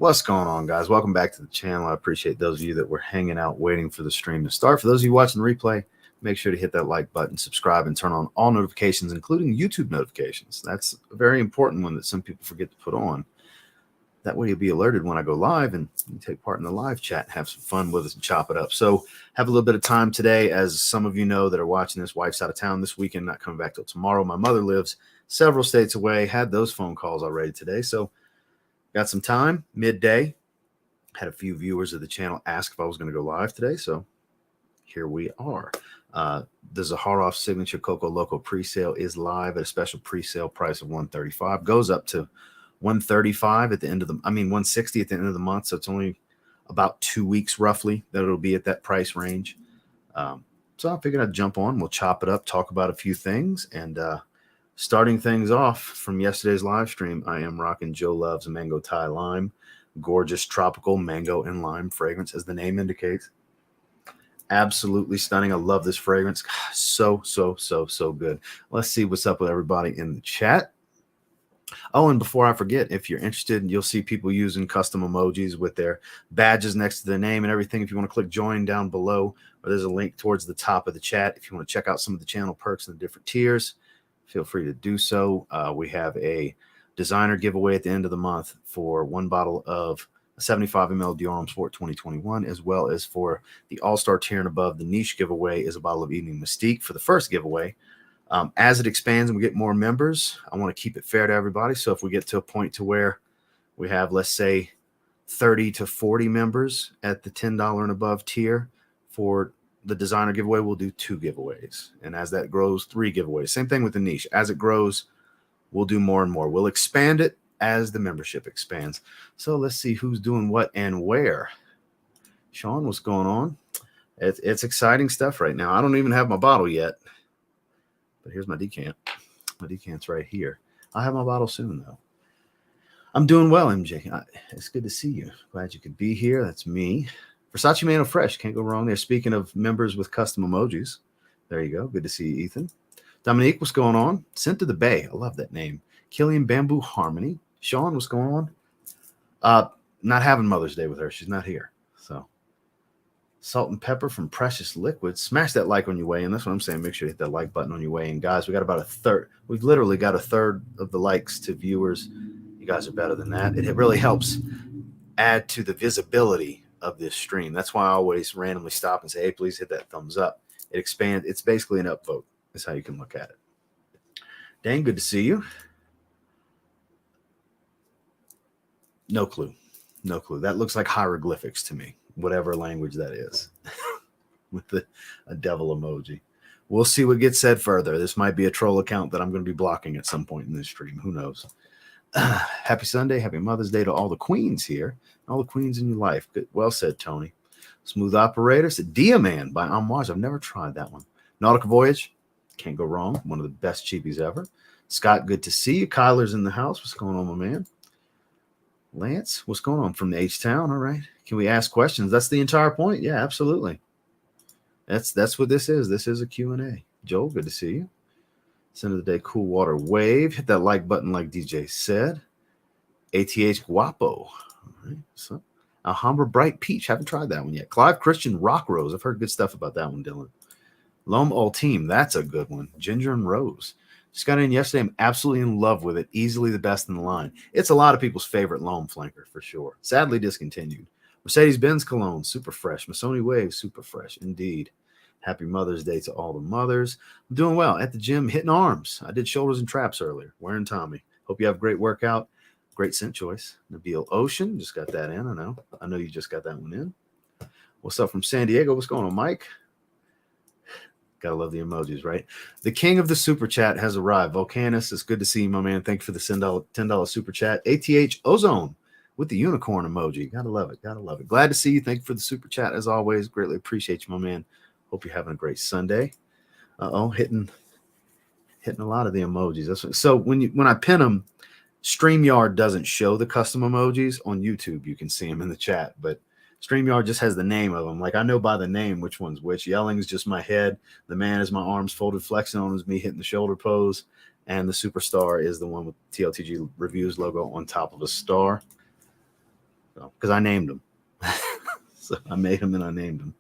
What's going on, guys? Welcome back to the channel. I appreciate those of you that were hanging out waiting for the stream to start. For those of you watching the replay, make sure to hit that like button, subscribe, and turn on all notifications, including YouTube notifications. That's a very important one that some people forget to put on. That way you'll be alerted when I go live and you take part in the live chat and have some fun with us and chop it up. So have a little bit of time today. As some of you know that are watching this, wife's out of town this weekend, not coming back till tomorrow. My mother lives several states away, had those phone calls already today. So got some time, midday. Had a few viewers of the channel ask if I was going to go live today. So here we are. The Zaharoff Signature COCOLOCO pre-sale is live at a special pre-sale price of $135. Goes up to $135 at the end of the, $160 at the end of the month. So it's only about 2 weeks roughly that it'll be at that price range. So I figured I'd jump on. We'll chop it up, talk about a few things. And starting things off from yesterday's live stream, I am rocking Joe Love's Mango Thai Lime. Gorgeous tropical mango and lime fragrance, as the name indicates. Absolutely stunning. I love this fragrance. So good. Let's see what's up with everybody in the chat. Oh, and before I forget, if you're interested, you'll see people using custom emojis with their badges next to their name and everything. If you want to click join down below, or there's a link towards the top of the chat. If you want to check out some of the channel perks and the different tiers, feel free to do so. We have a designer giveaway at the end of the month for one bottle of 75 ml Dior Sport 2021, as well as for the All-Star tier and above. The niche giveaway is a bottle of Evening Mystique for the first giveaway. As it expands and we get more members, I want to keep it fair to everybody. So if we get to a point to where we have, let's say, 30 to 40 members at the $10 and above tier for the designer giveaway, we'll do 2 giveaways. And as that grows, 3 giveaways. Same thing with the niche. As it grows, we'll do more and more. We'll expand it as the membership expands. So let's see who's doing what and where. Sean, what's going on? It's exciting stuff right now. I don't even have my bottle yet, but here's my decant. My decant's right here. I'll have my bottle soon, though. I'm doing well, MJ. It's good to see you. Glad you could be here. That's me. Versace Mano Fresh. Can't go wrong there. Speaking of members with custom emojis, there you go. Good to see you, Ethan. Dominique, what's going on? Sent to the Bay. I love that name. Killian Bamboo Harmony. Sean, what's going on? Not having Mother's Day with her. She's not here. So, Salt and Pepper from Precious Liquid. Smash that like on your way in. That's what I'm saying. Make sure you hit that like button on your way in. Guys, we got about a third. We've literally got a third of the likes to viewers. You guys are better than that. It really helps add to the visibility of this stream. That's why I always randomly stop and say, hey, please hit that thumbs up. It expands. It's basically an upvote. That's how you can look at it. Dang, good to see you. No clue. No clue. That looks like hieroglyphics to me, whatever language that is, with a devil emoji. We'll see what gets said further. This might be a troll account that I'm going to be blocking at some point in this stream. Who knows? Happy Sunday. Happy Mother's Day to all the queens here. All the queens in your life. Good. Well said, Tony. Smooth Operator. It's a Diaman by Amouage. I've never tried that one. Nautica Voyage. Can't go wrong. One of the best cheapies ever. Scott, good to see you. Kyler's in the house. What's going on, my man? Lance, what's going on from the H-Town? All right. Can we ask questions? That's the entire point. Yeah, absolutely. That's what this is. This is a Q&A. Joel, good to see you. End of the day, Cool Water Wave. Hit that like button like DJ said. ATH Guapo. All right. So, Alhambra Bright Peach. Haven't tried that one yet. Clive Christian Rock Rose. I've heard good stuff about that one, Dylan. L'Homme Ultime, that's a good one. Ginger and Rose. Just got in yesterday. I'm absolutely in love with it. Easily the best in the line. It's a lot of people's favorite L'Homme flanker for sure. Sadly discontinued. Mercedes-Benz Cologne, super fresh. Missoni Wave, super fresh indeed. Happy Mother's Day to all the mothers. I'm doing well at the gym, hitting arms. I did shoulders and traps earlier. Wearing Tommy. Hope you have a great workout. Great scent choice. Nabil Ocean, just got that in. I know you just got that one in. What's up from San Diego? What's going on, Mike? Gotta love the emojis, right? The king of the super chat has arrived. Volcanus, it's good to see you, my man. Thank you for the $10 super chat. ATH Ozone with the unicorn emoji. Gotta love it. Gotta love it. Glad to see you. Thank you for the super chat as always. Greatly appreciate you, my man. Hope you're having a great Sunday. Hitting a lot of the emojis. So when I pin them, StreamYard doesn't show the custom emojis. On YouTube, you can see them in the chat, but StreamYard just has the name of them. Like, I know by the name which one's which. Yelling is just my head. The man is my arms folded, flexing on is me hitting the shoulder pose. And the superstar is the one with TLTG Reviews logo on top of a star. because I named them. So I made them and I named them.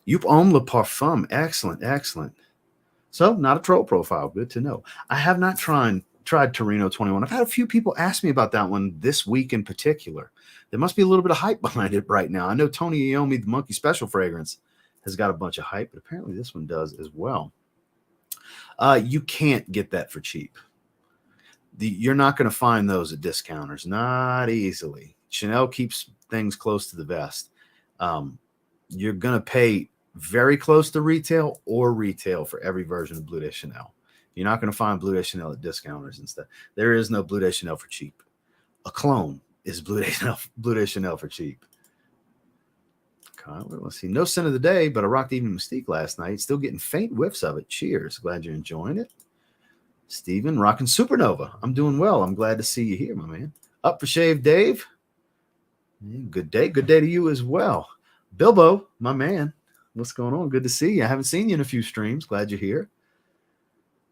You've owned Le Parfum. Excellent, excellent. So not a troll profile. Good to know. I have not tried Torino 21. I've had a few people ask me about that one this week in particular. There must be a little bit of hype behind it right now. I know Tony Iommi, the Monkey Special fragrance, has got a bunch of hype, but apparently this one does as well. You can't get that for cheap. You're not going to find those at discounters, not easily. Chanel keeps things close to the vest. You're going to pay very close to retail or retail for every version of Bleu de Chanel. You're not going to find Bleu de Chanel at discounters and stuff. There is no Bleu de Chanel for cheap. A clone is Bleu de Chanel for cheap. Okay, let's see. No scent of the day, but I rocked Evening Mystique last night. Still getting faint whiffs of it. Cheers. Glad you're enjoying it. Steven, rocking Supernova. I'm doing well. I'm glad to see you here, my man. Up for shave, Dave. Good day. Good day to you as well. Bilbo, my man. What's going on? Good to see you. I haven't seen you in a few streams. Glad you're here.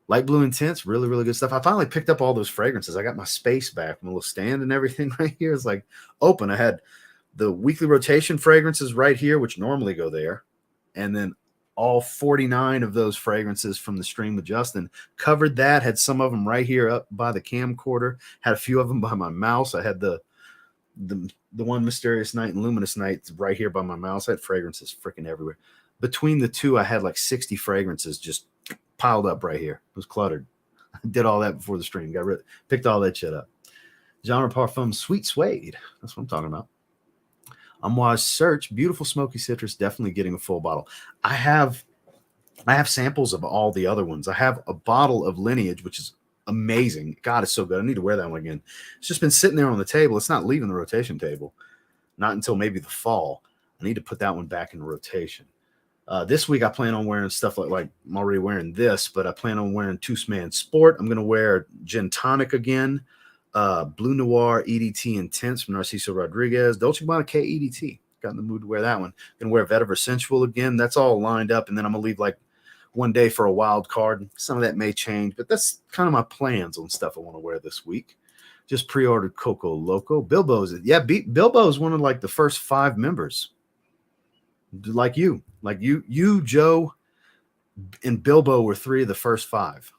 Light Blue Intense, really, really good stuff. I finally picked up all those fragrances. I got my space back, my little stand and everything right here. It's like open. I had the weekly rotation fragrances right here, which normally go there. And then all 49 of those fragrances from the stream with Justin covered that. Had some of them right here up by the camcorder. Had a few of them by my mouse. I had the one Mysterious Night and Luminous Night right here by my mouse. I had fragrances freaking everywhere. Between the two, I had like 60 fragrances just piled up right here. It was cluttered. I did all that before the stream. Picked all that shit up. Genre Parfum Sweet Suede. That's what I'm talking about. Amouage Search, beautiful smoky citrus, definitely getting a full bottle. I have samples of all the other ones. I have a bottle of Lineage, which is amazing. God, it's so good. I need to wear that one again. It's just been sitting there on the table. It's not leaving the rotation table. Not until maybe the fall. I need to put that one back in rotation. This week I plan on wearing stuff like I'm already wearing this, but I plan on wearing Toothman Sport. I'm going to wear Gin Tonic again. Blue Noir EDT Intense from Narciso Rodriguez. Dolce Gabbana K EDT. Got in the mood to wear that one. Gonna wear Vetiver Sensual again. That's all lined up, and then I'm gonna leave like one day for a wild card. Some of that may change, but that's kind of my plans on stuff I want to wear this week. Just pre-ordered COCOLOCO. Bilbo's Bilbo's one of like the first 5 members. Like you, Joe, and Bilbo were 3 of the first 5.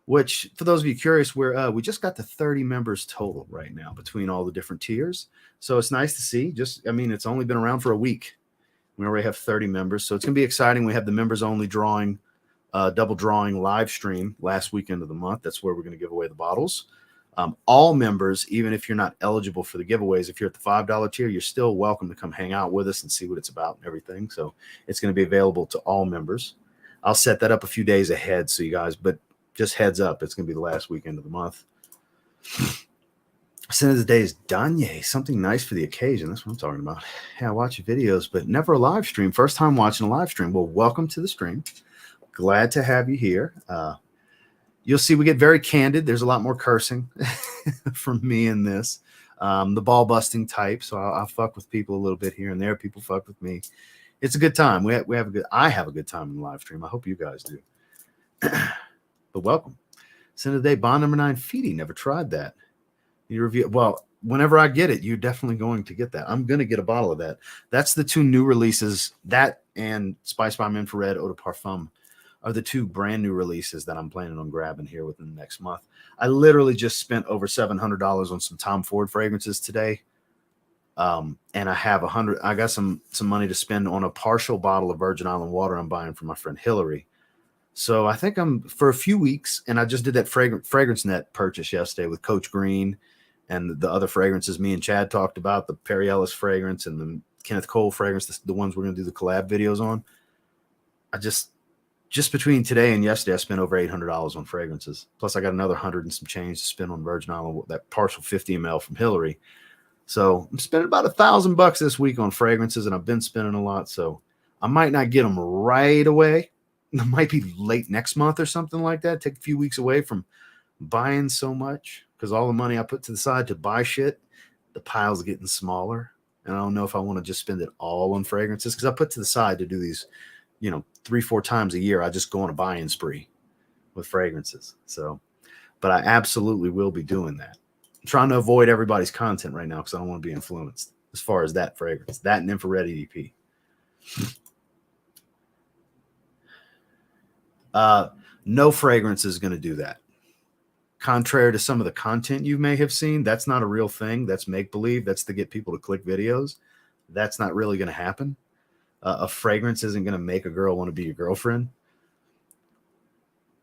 Which, for those of you curious, we just got to 30 members total right now between all the different tiers. So it's nice to see. It's only been around for a week. We already have 30 members. So it's going to be exciting. We have the members-only drawing, double drawing live stream last weekend of the month. That's where we're going to give away the bottles. All members, even if you're not eligible for the giveaways, if you're at the $5 tier, you're still welcome to come hang out with us and see what it's about and everything. So it's going to be available to all members. I'll set that up a few days ahead so you guys, but just heads up, it's going to be the last weekend of the month. Scent of the day is Danye, something nice for the occasion. That's what I'm talking about. Yeah, I watch your videos, but never a live stream. First time watching a live stream. Well, welcome to the stream. Glad to have you here. You'll see we get very candid. There's a lot more cursing from me in this. The ball busting type, so I'll fuck with people a little bit here and there. People fuck with me. It's a good time. I have a good time in the live stream. I hope you guys do. But welcome. Scent of the day, Bond number 9, Feedy. Never tried that. You review. Well, whenever I get it, you're definitely going to get that. I'm going to get a bottle of that. That's the 2 new releases. That and Spice Bomb Infrared Eau de Parfum are the 2 brand new releases that I'm planning on grabbing here within the next month. I literally just spent over $700 on some Tom Ford fragrances today. And I have I got some money to spend on a partial bottle of Virgin Island water I'm buying from my friend Hillary. So I think I'm for a few weeks, and I just did that fragrance net purchase yesterday with Coach Green and the other fragrances me and Chad talked about, the Perry Ellis fragrance and the Kenneth Cole fragrance, the ones we're going to do the collab videos on. I just between today and yesterday, I spent over $800 on fragrances. Plus I got another 100 and some change to spend on Virgin Island, that partial 50 ml from Hillary. So I'm spending about $1,000 this week on fragrances, and I've been spending a lot. So I might not get them right away. It might be late next month or something like that. Take a few weeks away from buying so much, because all the money I put to the side to buy shit, the pile's getting smaller. And I don't know if I want to just spend it all on fragrances, because I put to the side to do these, 3-4 times a year. I just go on a buying spree with fragrances. So, but I absolutely will be doing that. trying to avoid everybody's content right now because I don't want to be influenced as far as that fragrance, that and infrared EDP. No fragrance is going to do that. Contrary to some of the content you may have seen, that's not a real thing. That's make-believe. That's to get people to click videos. That's not really going to happen. A fragrance isn't going to make a girl want to be your girlfriend.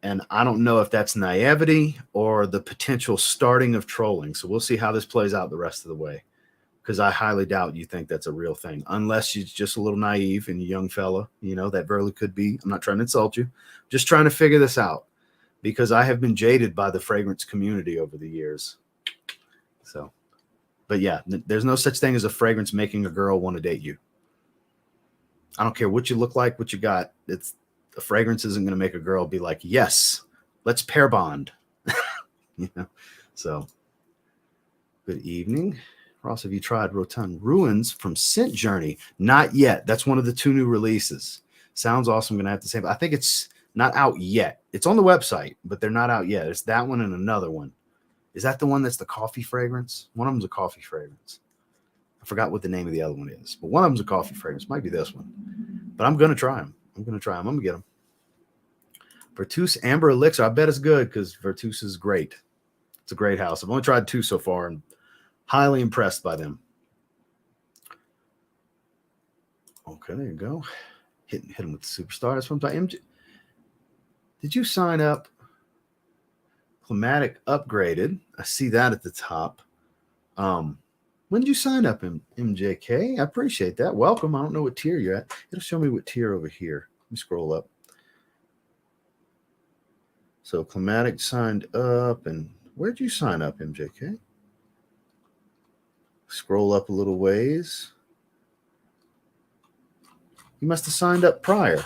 And I don't know if that's naivety or the potential starting of trolling. So we'll see how this plays out the rest of the way. Because I highly doubt you think that's a real thing. Unless you're just a little naive and a young fella. You know, that very could be. I'm not trying to insult you. Just trying to figure this out. Because I have been jaded by the fragrance community over the years. So, but yeah, there's no such thing as a fragrance making a girl want to date you. I don't care what you look like, what you got. It's a fragrance isn't going to make a girl be like, yes, let's pair bond. You know, so good evening. Ross, have you tried Rotund Ruins from Scent Journey? Not yet. That's one of the 2 new releases. Sounds awesome. I'm going to have to say, but I think it's not out yet. It's on the website, but they're not out yet. It's that one and another one. Is that the one that's the coffee fragrance? One of them's a coffee fragrance. I forgot what the name of the other one is, but one of them's a coffee fragrance. Might be this one. But I'm going to try them. I'm going to get them. Vertus Amber Elixir. I bet it's good because Vertus is great. It's a great house. I've only tried 2 so far and highly impressed by them. Okay, there you go. Hit them with the superstar. That's from MJ. Did you sign up? Climatic upgraded. I see that at the top. When did you sign up, MJK? I appreciate that. Welcome. I don't know what tier you're at. It'll show me what tier over here. Let me scroll up. So Climatic signed up. And where'd you sign up, MJK? Scroll up a little ways. You must have signed up prior.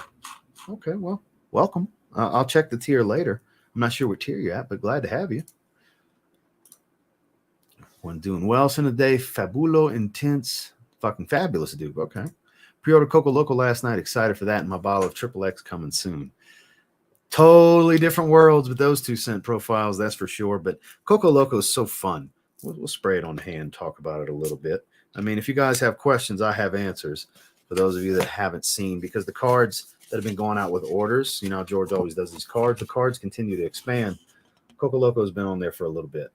Okay, well, welcome. I'll check the tier later. I'm not sure what tier you're at, but glad to have you. One doing well in the day. Fabulo Intense. Fucking fabulous, dude. Okay. Pre-ordered COCOLOCO last night. Excited for that. And my bottle of XXX coming soon. Totally different worlds with those 2 scent profiles, that's for sure. But COCOLOCO is so fun. We'll spray it on the hand, talk about it a little bit. I mean, if you guys have questions, I have answers for those of you that haven't seen, because the cards that have been going out with orders, you know, George always does these cards. The cards continue to expand. COCOLOCO has been on there for a little bit.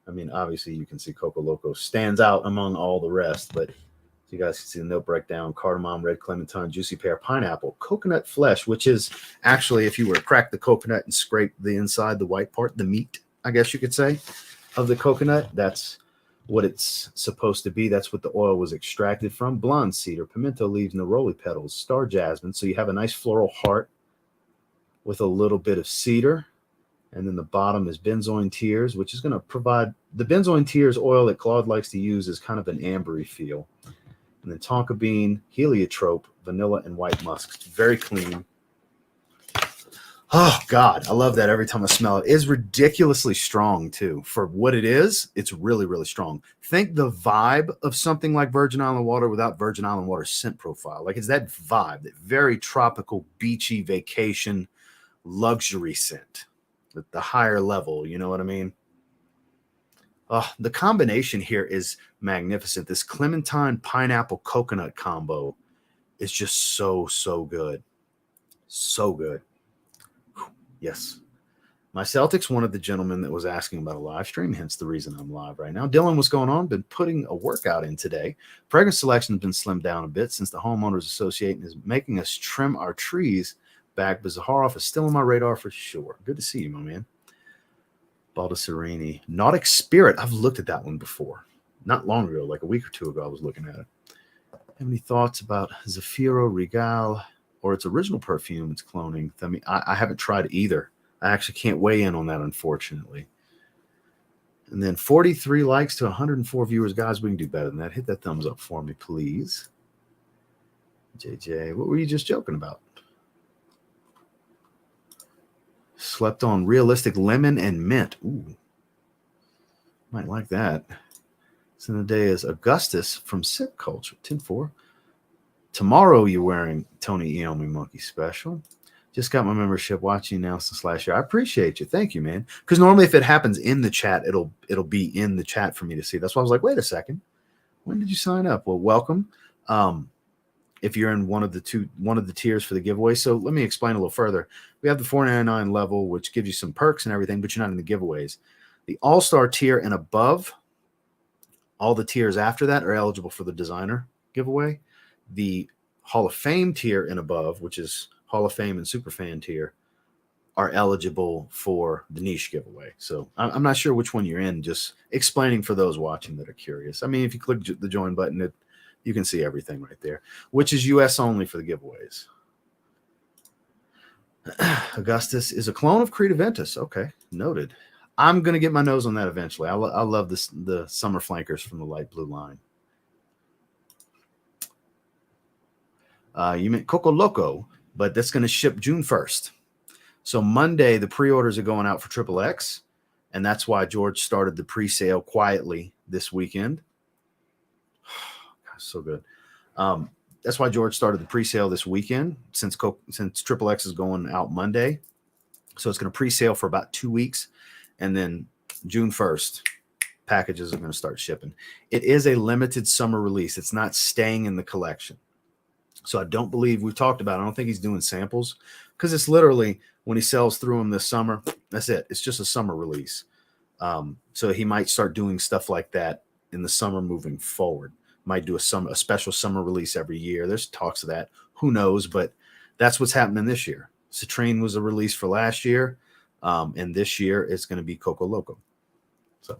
I mean, obviously you can see COCOLOCO stands out among all the rest, but you guys can see the note breakdown: cardamom, red clementine, juicy pear, pineapple, coconut flesh, which is actually, if you were to crack the coconut and scrape the inside, the white part, the meat, I guess you could say, of the coconut, that's what it's supposed to be. That's what the oil was extracted from. Blonde cedar, pimento leaves, neroli petals, star jasmine. So you have a nice floral heart with a little bit of cedar. And then the bottom is benzoin tears, which is going to provide the benzoin tears oil that Claude likes to use is kind of an ambery feel. And then tonka bean, heliotrope, vanilla, and white musk. It's very clean. Oh, God, I love that every time I smell it. It's ridiculously strong, too. For what it is, it's really, really strong. Think the vibe of something like Virgin Island water without Virgin Island water scent profile. Like, it's that vibe, that very tropical, beachy vacation luxury scent. At the higher level, you know what I mean? The combination here is magnificent. This clementine pineapple coconut combo is just so, so good. So good. Yes. My Celtics, one of the gentlemen that was asking about a live stream, hence the reason I'm live right now. Dylan, what's going on? Been putting a workout in today. Fragrance selection has been slimmed down a bit since the Homeowners Association is making us trim our trees back, but Zaharoff is still on my radar for sure. Good to see you, my man. Baldessarini. Nautic Spirit. I've looked at that one before. Not long ago, like a week or 2 ago, I was looking at it. Have any thoughts about Zafiro Regal or its original perfume, its cloning? I mean, I haven't tried either. I actually can't weigh in on that, unfortunately. And then 43 likes to 104 viewers. Guys, we can do better than that. Hit that thumbs up for me, please. JJ, what were you just joking about? Slept on realistic lemon and mint. Ooh, might like that. So the day is Augustus from Sip Culture, 10-4. Tomorrow you're wearing Tony Iommi Monkey Special. Just got my membership watching now since last year. I appreciate you. Thank you, man. Because normally if it happens in the chat, it'll be in the chat for me to see. That's why I was like, wait a second. When did you sign up? Well, welcome. If you're in one of the tiers for the giveaway. So let me explain a little further. We have the $4.99 level, which gives you some perks and everything, but you're not in the giveaways. The All-Star tier and above, all the tiers after that are eligible for the designer giveaway. The Hall of Fame tier and above, which is Hall of Fame and Superfan tier, are eligible for the niche giveaway. So I'm not sure which one you're in, just explaining for those watching that are curious. I mean, if you click the join button, you can see everything right there, which is US only for the giveaways. Augustus is a clone of Creed Aventus. Okay, noted. I'm going to get my nose on that eventually. I love the summer flankers from the light blue line. You meant COCOLOCO, but that's going to ship June 1st. So Monday, the pre-orders are going out for XXX, and that's why George started the pre-sale quietly this weekend. So good. That's why George started the pre-sale this weekend since XXX is going out Monday. So it's going to pre-sale for about 2 weeks, and then June 1st, packages are going to start shipping. It is a limited summer release. It's not staying in the collection. So I don't believe we've talked about it. I don't think he's doing samples because it's literally when he sells through them this summer, that's it. It's just a summer release. So he might start doing stuff like that in the summer moving forward. Might do a special summer release every year. There's talks of that. Who knows? But that's what's happening this year. Citrine was a release for last year. And this year it's going to be COCOLOCO. So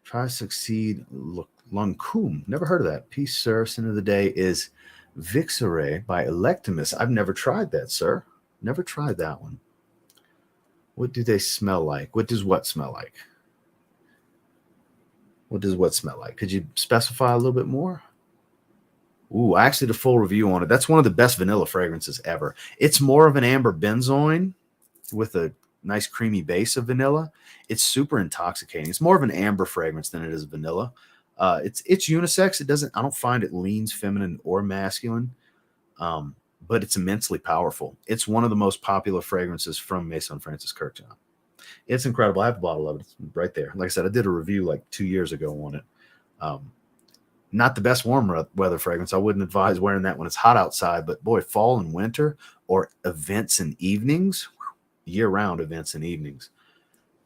try succeed. Look. Lunkum. Never heard of that. Peace, sir. Sin of the day is Vixare by Electimus. I've never tried that, sir. Never tried that one. What do they smell like? What does what smell like? What does what smell like? Could you specify a little bit more? Ooh, actually the full review on it. That's one of the best vanilla fragrances ever. It's more of an amber benzoin with a nice creamy base of vanilla. It's super intoxicating. It's more of an amber fragrance than it is vanilla. It's unisex. I don't find it leans feminine or masculine, but it's immensely powerful. It's one of the most popular fragrances from Maison Francis Kurkdjian. It's incredible. I have a bottle of it. It's right there. Like I said, I did a review like 2 years ago on it. Not the best warm weather fragrance. I wouldn't advise wearing that when it's hot outside, but boy, fall and winter or events and evenings, year-round events and evenings,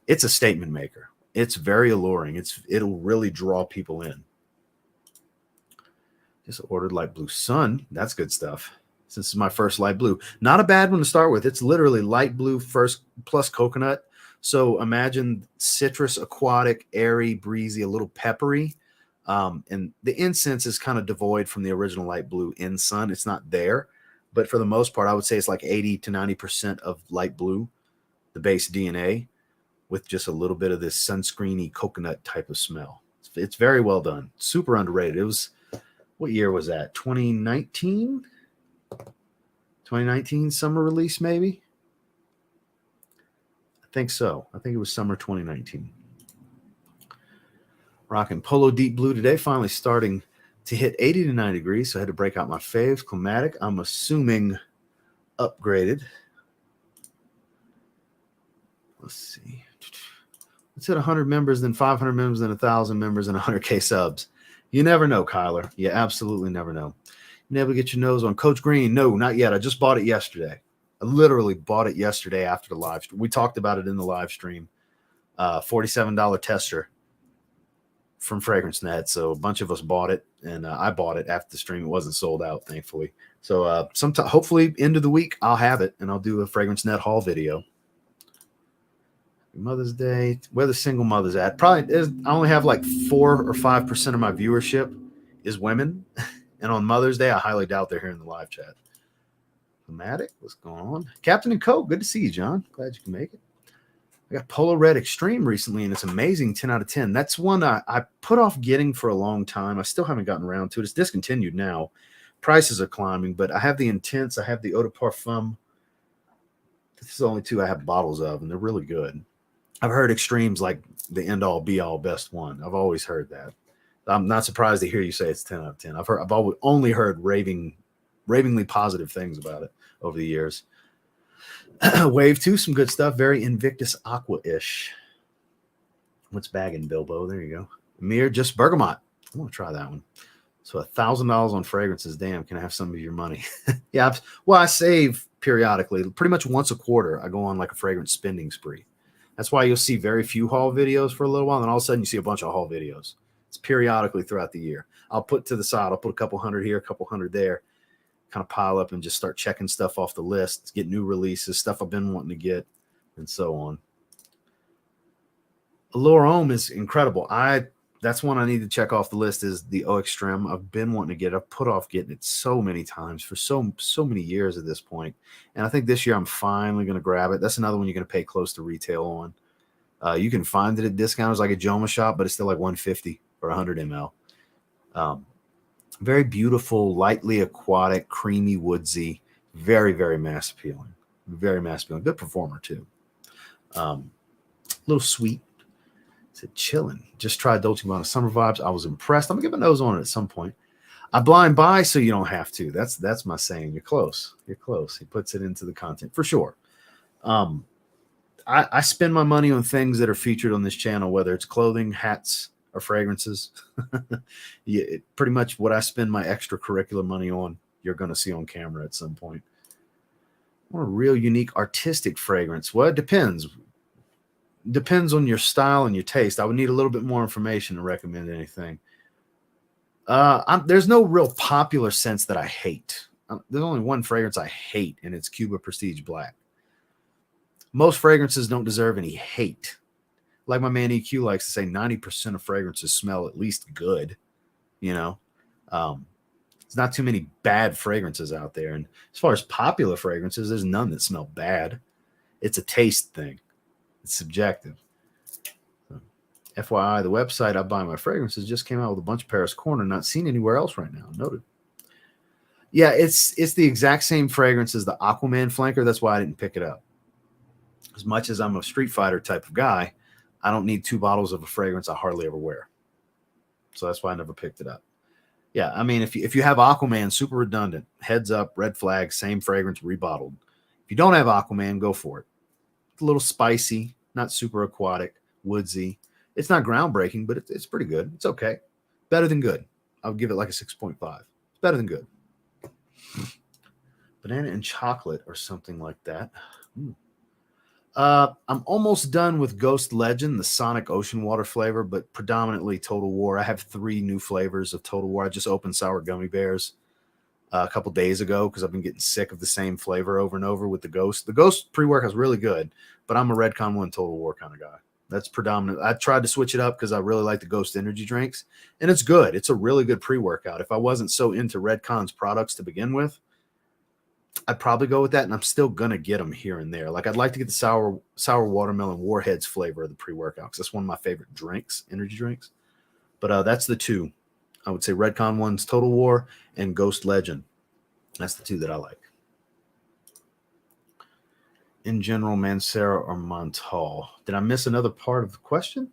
it's a statement maker. It's very alluring. It'll really draw people in. Just ordered light blue sun. That's good stuff. This is my first light blue. Not a bad one to start with. It's literally light blue first plus coconut. So imagine citrus, aquatic, airy, breezy, a little peppery. And the incense is kind of devoid from the original light blue in sun. It's not there. But for the most part, I would say it's like 80 to 90% of light blue, the base DNA, with just a little bit of this sunscreeny coconut type of smell. It's very well done. Super underrated. It was, what year was that? 2019? 2019 summer release, maybe? I think so. I think it was summer 2019. Rocking Polo Deep Blue today, finally starting to hit 80 to 90 degrees. So I had to break out my faves. Climatic, I'm assuming upgraded. Let's see. Let's hit 100 members, then 500 members, then 1,000 members, and 100K subs. You never know, Kyler. You absolutely never know. You able to get your nose on Coach Green? No, not yet. I just bought it yesterday. I literally bought it yesterday after the live stream. We talked about it in the live stream. $47 tester from Fragrance Net. So a bunch of us bought it, and I bought it after the stream. It wasn't sold out, thankfully. So sometime, hopefully, end of the week, I'll have it, and I'll do a Fragrance Net haul video. Mother's Day, where the single mothers at? Probably I only have like 4 or 5% of my viewership is women, and on Mother's Day, I highly doubt they're here in the live chat. Thematic, what's going on? Captain and Coke, good to see you, John. Glad you can make it. I got Polo Red Extreme recently, and it's amazing, 10 out of 10. That's one I put off getting for a long time. I still haven't gotten around to it. It's discontinued now. Prices are climbing, but I have the Intense. I have the Eau de Parfum. This is the only 2 I have bottles of, and they're really good. I've heard Extreme's like the end-all, be-all, best one. I've always heard that. I'm not surprised to hear you say it's 10 out of 10. I've only heard raving ravingly positive things about it over the years. Wave 2, some good stuff. Very Invictus Aqua-ish. What's bagging, Bilbo? There you go. Amir, just bergamot. I want to try that one. So $1,000 on fragrances. Damn, can I have some of your money? Yeah. Well, I save periodically. Pretty much once a quarter, I go on like a fragrance spending spree. That's why you'll see very few haul videos for a little while, and all of a sudden you see a bunch of haul videos. It's periodically throughout the year. I'll put to the side. I'll put a couple hundred here, a couple hundred there, kind of pile up and just start checking stuff off the list, get new releases, stuff I've been wanting to get, and so on. Allure Homme is incredible. That's one I need to check off the list, is the Eau Extreme. I've been wanting to get it. I've put off getting it so many times for so many years at this point. And I think this year I'm finally going to grab it. That's another one you're going to pay close to retail on. You can find it at discounters like a Joma shop, but it's still like $150 for 100 ml. Very beautiful, lightly aquatic, creamy, woodsy, very, very mass appealing. Very mass appealing. Good performer too. A little sweet. Said chilling. Just tried Dolce & Gabbana Summer Vibes. I was impressed. I'm gonna get my nose on it at some point. I blind buy so you don't have to. That's my saying. You're close. You're close. He puts it into the content for sure. I spend my money on things that are featured on this channel, whether it's clothing, hats, or fragrances. Pretty much what I spend my extracurricular money on, you're gonna see on camera at some point. I want a real unique artistic fragrance. Well, it depends. Depends on your style and your taste. I would need a little bit more information to recommend anything. There's no real popular scents that I hate. There's only one fragrance I hate, and it's Cuba Prestige Black. Most fragrances don't deserve any hate. Like my man EQ likes to say, 90% of fragrances smell at least good. You know, there's not too many bad fragrances out there. And as far as popular fragrances, there's none that smell bad. It's a taste thing. It's subjective. So, FYI, the website I buy my fragrances just came out with a bunch of Paris Corner, not seen anywhere else right now. Noted. Yeah, it's the exact same fragrance as the Aquaman flanker. That's why I didn't pick it up. As much as I'm a Street Fighter type of guy, I don't need 2 bottles of a fragrance I hardly ever wear. So that's why I never picked it up. Yeah, I mean, if you have Aquaman, super redundant, heads up, red flag, same fragrance, rebottled. If you don't have Aquaman, go for it. It's a little spicy, not super aquatic, woodsy. It's not groundbreaking, but it's pretty good. It's okay. Better than good. I would give it like a 6.5. It's better than good. Banana and chocolate or something like that. I'm almost done with Ghost Legend, the Sonic Ocean Water flavor, but predominantly Total War. I have 3 new flavors of Total War. I just opened Sour Gummy Bears a couple days ago because I've been getting sick of the same flavor over and over with the Ghost. The Ghost pre-workout is really good, but I'm a Redcon 1 Total War kind of guy. That's predominant. I tried to switch it up because I really like the Ghost energy drinks, and it's good. It's a really good pre-workout. If I wasn't so into Redcon's products to begin with, I'd probably go with that, and I'm still going to get them here and there. Like, I'd like to get the sour watermelon Warheads flavor of the pre-workout because that's one of my favorite drinks, energy drinks. But that's the 2. I would say Redcon 1's Total War and Ghost Legend. That's the 2 that I like. In general, Mancera or Montal. Did I miss another part of the question?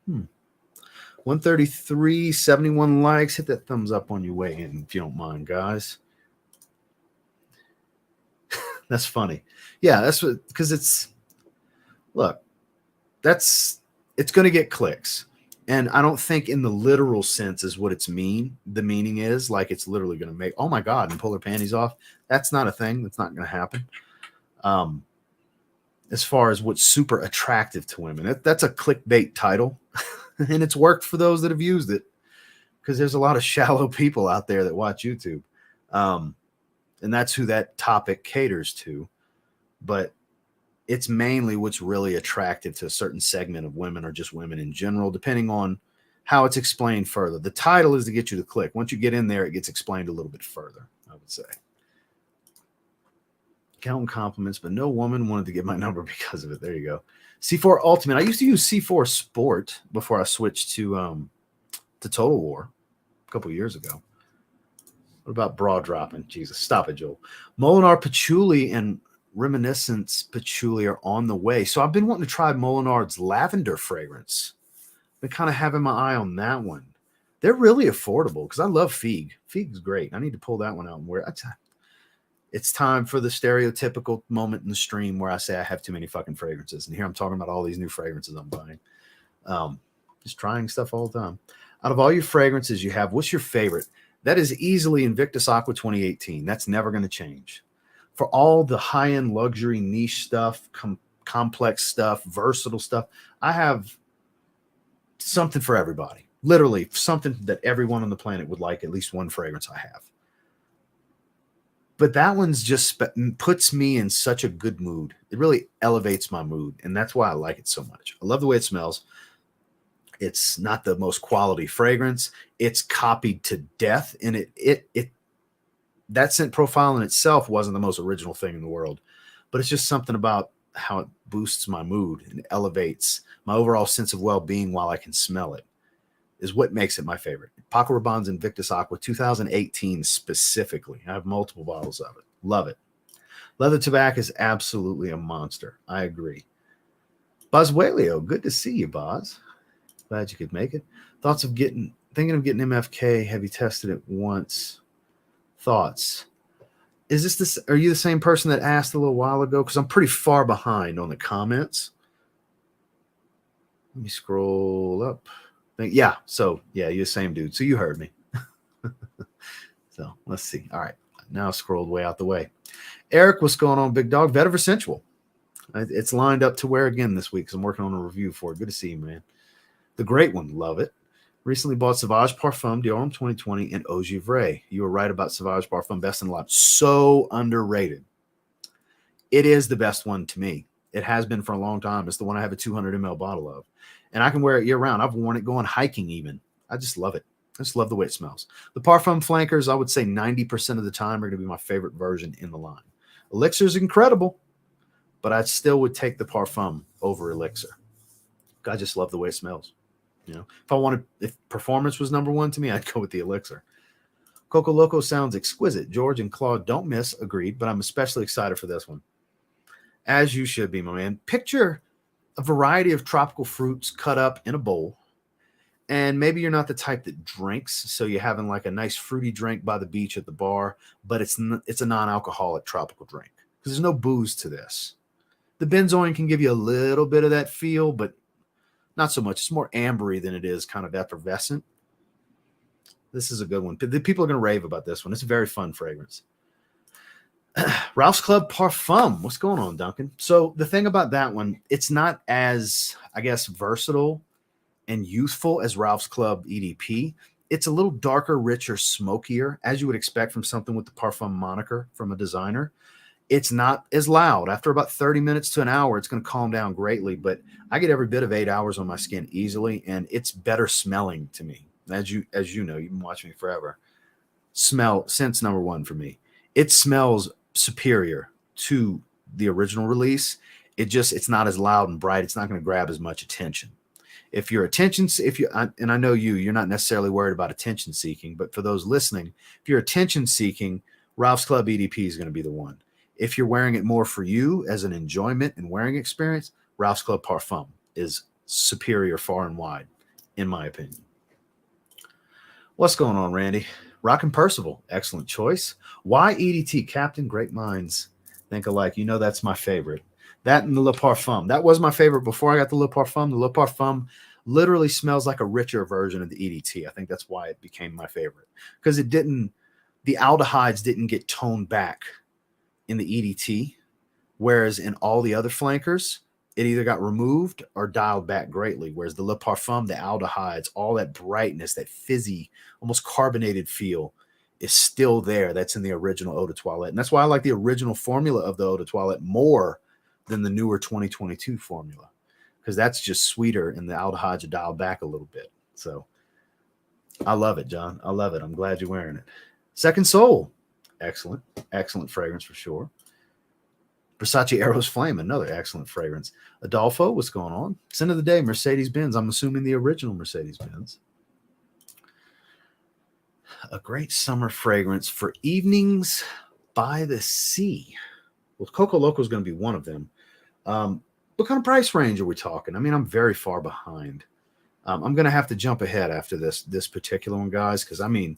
133, 71 likes. Hit that thumbs up on your way in if you don't mind, guys. That's funny. Yeah, that's what, because it's going to get clicks. And I don't think in the literal sense is what the meaning is, like it's literally going to make, oh my God, and pull their panties off. That's not a thing. That's not going to happen. As far as what's super attractive to women, that's a clickbait title. And it's worked for those that have used it because there's a lot of shallow people out there that watch YouTube. And that's who that topic caters to. But it's mainly what's really attractive to a certain segment of women or just women in general, depending on how it's explained further. The title is to get you to click. Once you get in there, it gets explained a little bit further, I would say. Counting compliments, but no woman wanted to get my number because of it. There you go. C4 Ultimate. I used to use C4 Sport before I switched to Total War a couple years ago. What about bra dropping? Jesus, stop it, Joel. Molinar Patchouli and Reminiscence Patchouli are on the way. So I've been wanting to try Molinard's lavender fragrance. Been kind of having my eye on that one. They're really affordable because I love Fig. Fig's great. I need to pull that one out and wear it. It's time for the stereotypical moment in the stream where I say I have too many fucking fragrances. And here I'm talking about all these new fragrances I'm buying. Just trying stuff all the time. Out of all your fragrances you have, what's your favorite? That is easily Invictus Aqua 2018. That's never going to change. For all the high-end luxury niche stuff, complex stuff, versatile stuff, I have something for everybody. Literally something that everyone on the planet would like, at least one fragrance I have. But that one's just puts me in such a good mood. It really elevates my mood, and that's why I like it so much. I love the way it smells. It's not the most quality fragrance. It's copied to death, and it that scent profile in itself wasn't the most original thing in the world, but it's just something about how it boosts my mood and elevates my overall sense of well-being while I can smell it is what makes it my favorite. Paco Rabanne's Invictus Aqua 2018 specifically. I have multiple bottles of it. Love it. Leather Tobacco is absolutely a monster. I agree. Boswelio, good to see you, Boz. Glad you could make it. Thinking of getting MFK. Have you tested it once? Thoughts? Is this? Are you the same person that asked a little while ago? Because I'm pretty far behind on the comments. Let me scroll up. Yeah. So yeah, you're the same dude. So you heard me. So let's see. All right. Now scrolled way out the way. Eric, what's going on, big dog? Vetiver Sensual. It's lined up to wear again this week because I'm working on a review for it. Good to see you, man. The great one. Love it. Recently bought Sauvage Parfum Dior 2020 and Eau Givray. You were right about Sauvage Parfum. Best in the lot. So underrated. It is the best one to me. It has been for a long time. It's the one I have a 200 ml bottle of. And I can wear it year round. I've worn it going hiking even. I just love it. I just love the way it smells. The Parfum Flankers, I would say 90% of the time are going to be my favorite version in the line. Elixir is incredible, but I still would take the Parfum over Elixir. I just love the way it smells. You know, if performance was number one to me, I'd go with the Elixir. COCOLOCO sounds exquisite. George and Claude don't miss, agreed, but I'm especially excited for this one. As you should be, my man. Picture a variety of tropical fruits cut up in a bowl. And maybe you're not the type that drinks, so you're having like a nice fruity drink by the beach at the bar, but it's a non-alcoholic tropical drink because there's no booze to this. The benzoin can give you a little bit of that feel, but not so much. It's more ambery than it is kind of effervescent. This is a good one. The people are going to rave about this one. It's a very fun fragrance. Ralph's Club Parfum. What's going on, Duncan? So the thing about that one, it's not as, I guess, versatile and youthful as Ralph's Club EDP. It's a little darker, richer, smokier, as you would expect from something with the Parfum moniker from a designer. It's not as loud. After about 30 minutes to an hour, it's going to calm down greatly, but I get every bit of 8 hours on my skin easily, and it's better smelling to me. As you know, you've been watching me forever. Sense number one for me. It smells superior to the original release. It's not as loud and bright. It's not going to grab as much attention. And I know you're not necessarily worried about attention seeking, but for those listening, if you're attention seeking, Ralph's Club EDP is going to be the one. If you're wearing it more for you as an enjoyment and wearing experience, Ralph's Club Parfum is superior far and wide, in my opinion. What's going on, Randy? Rockin' Percival, excellent choice. Why EDT? Captain, great minds think alike. You know that's my favorite. That and the Le Parfum. That was my favorite before I got the Le Parfum. The Le Parfum literally smells like a richer version of the EDT. I think that's why it became my favorite. Because the aldehydes didn't get toned back in the EDT, whereas in all the other flankers, it either got removed or dialed back greatly. Whereas the Le Parfum, the aldehydes, all that brightness, that fizzy, almost carbonated feel is still there. That's in the original Eau de Toilette. And that's why I like the original formula of the Eau de Toilette more than the newer 2022 formula, because that's just sweeter and the aldehydes are dialed back a little bit. So I love it, John. I love it. I'm glad you're wearing it. Second Soul. Excellent. Excellent fragrance for sure. Versace Eros Flame, another excellent fragrance. Adolfo, what's going on? Scent of the day, Mercedes-Benz. I'm assuming the original Mercedes-Benz. A great summer fragrance for evenings by the sea. Well, COCOLOCO is going to be one of them. What kind of price range are we talking? I mean, I'm very far behind. I'm going to have to jump ahead after this particular one, guys, because I mean,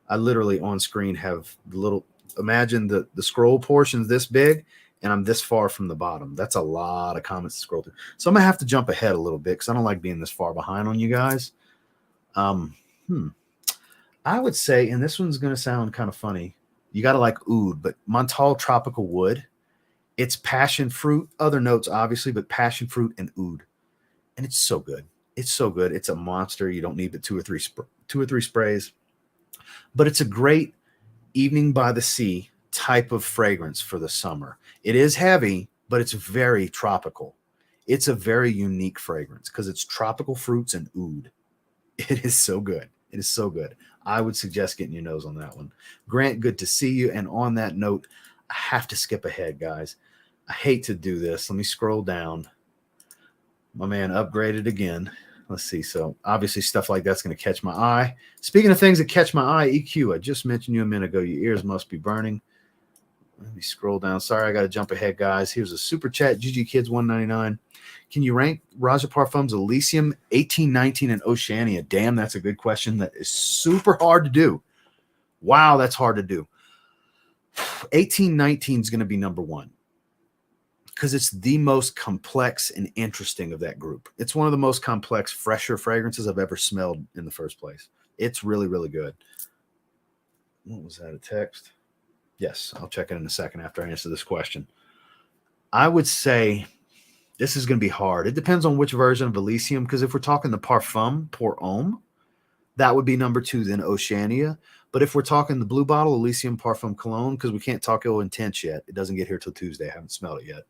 I literally on screen have the little, imagine the scroll portion's this big, and I'm this far from the bottom. That's a lot of comments to scroll through. So I'm going to have to jump ahead a little bit because I don't like being this far behind on you guys. I would say, and this one's going to sound kind of funny, you got to like oud, but Montal Tropical Wood, it's passion fruit, other notes obviously, but passion fruit and oud. And it's so good. It's so good. It's a monster. You don't need but two or three sprays. But it's a great evening by the sea type of fragrance for the summer. It is heavy, but it's very tropical. It's a very unique fragrance because it's tropical fruits and oud. It is so good. It is so good. I would suggest getting your nose on that one. Grant, good to see you. And on that note, I have to skip ahead, guys. I hate to do this. Let me scroll down. My man upgraded again. Let's see. So obviously stuff like that's going to catch my eye. Speaking of things that catch my eye, EQ, I just mentioned you a minute ago. Your ears must be burning. Let me scroll down. Sorry, I got to jump ahead, guys. Here's a super chat. GG Kids 199. Can you rank Raja Parfums Elysium, 1819, and Oceania? Damn, that's a good question. That is super hard to do. Wow, that's hard to do. 1819 is going to be number one because it's the most complex and interesting of that group. It's one of the most complex, fresher fragrances I've ever smelled in the first place. It's really, really good. What was that, a text? Yes, I'll check it in a second after I answer this question. I would say this is going to be hard. It depends on which version of Elysium, because if we're talking the Parfum Pour Homme, that would be number two, then Oceania. But if we're talking the blue bottle, Elysium Parfum Cologne, because we can't talk Eau Intense yet. It doesn't get here till Tuesday. I haven't smelled it yet.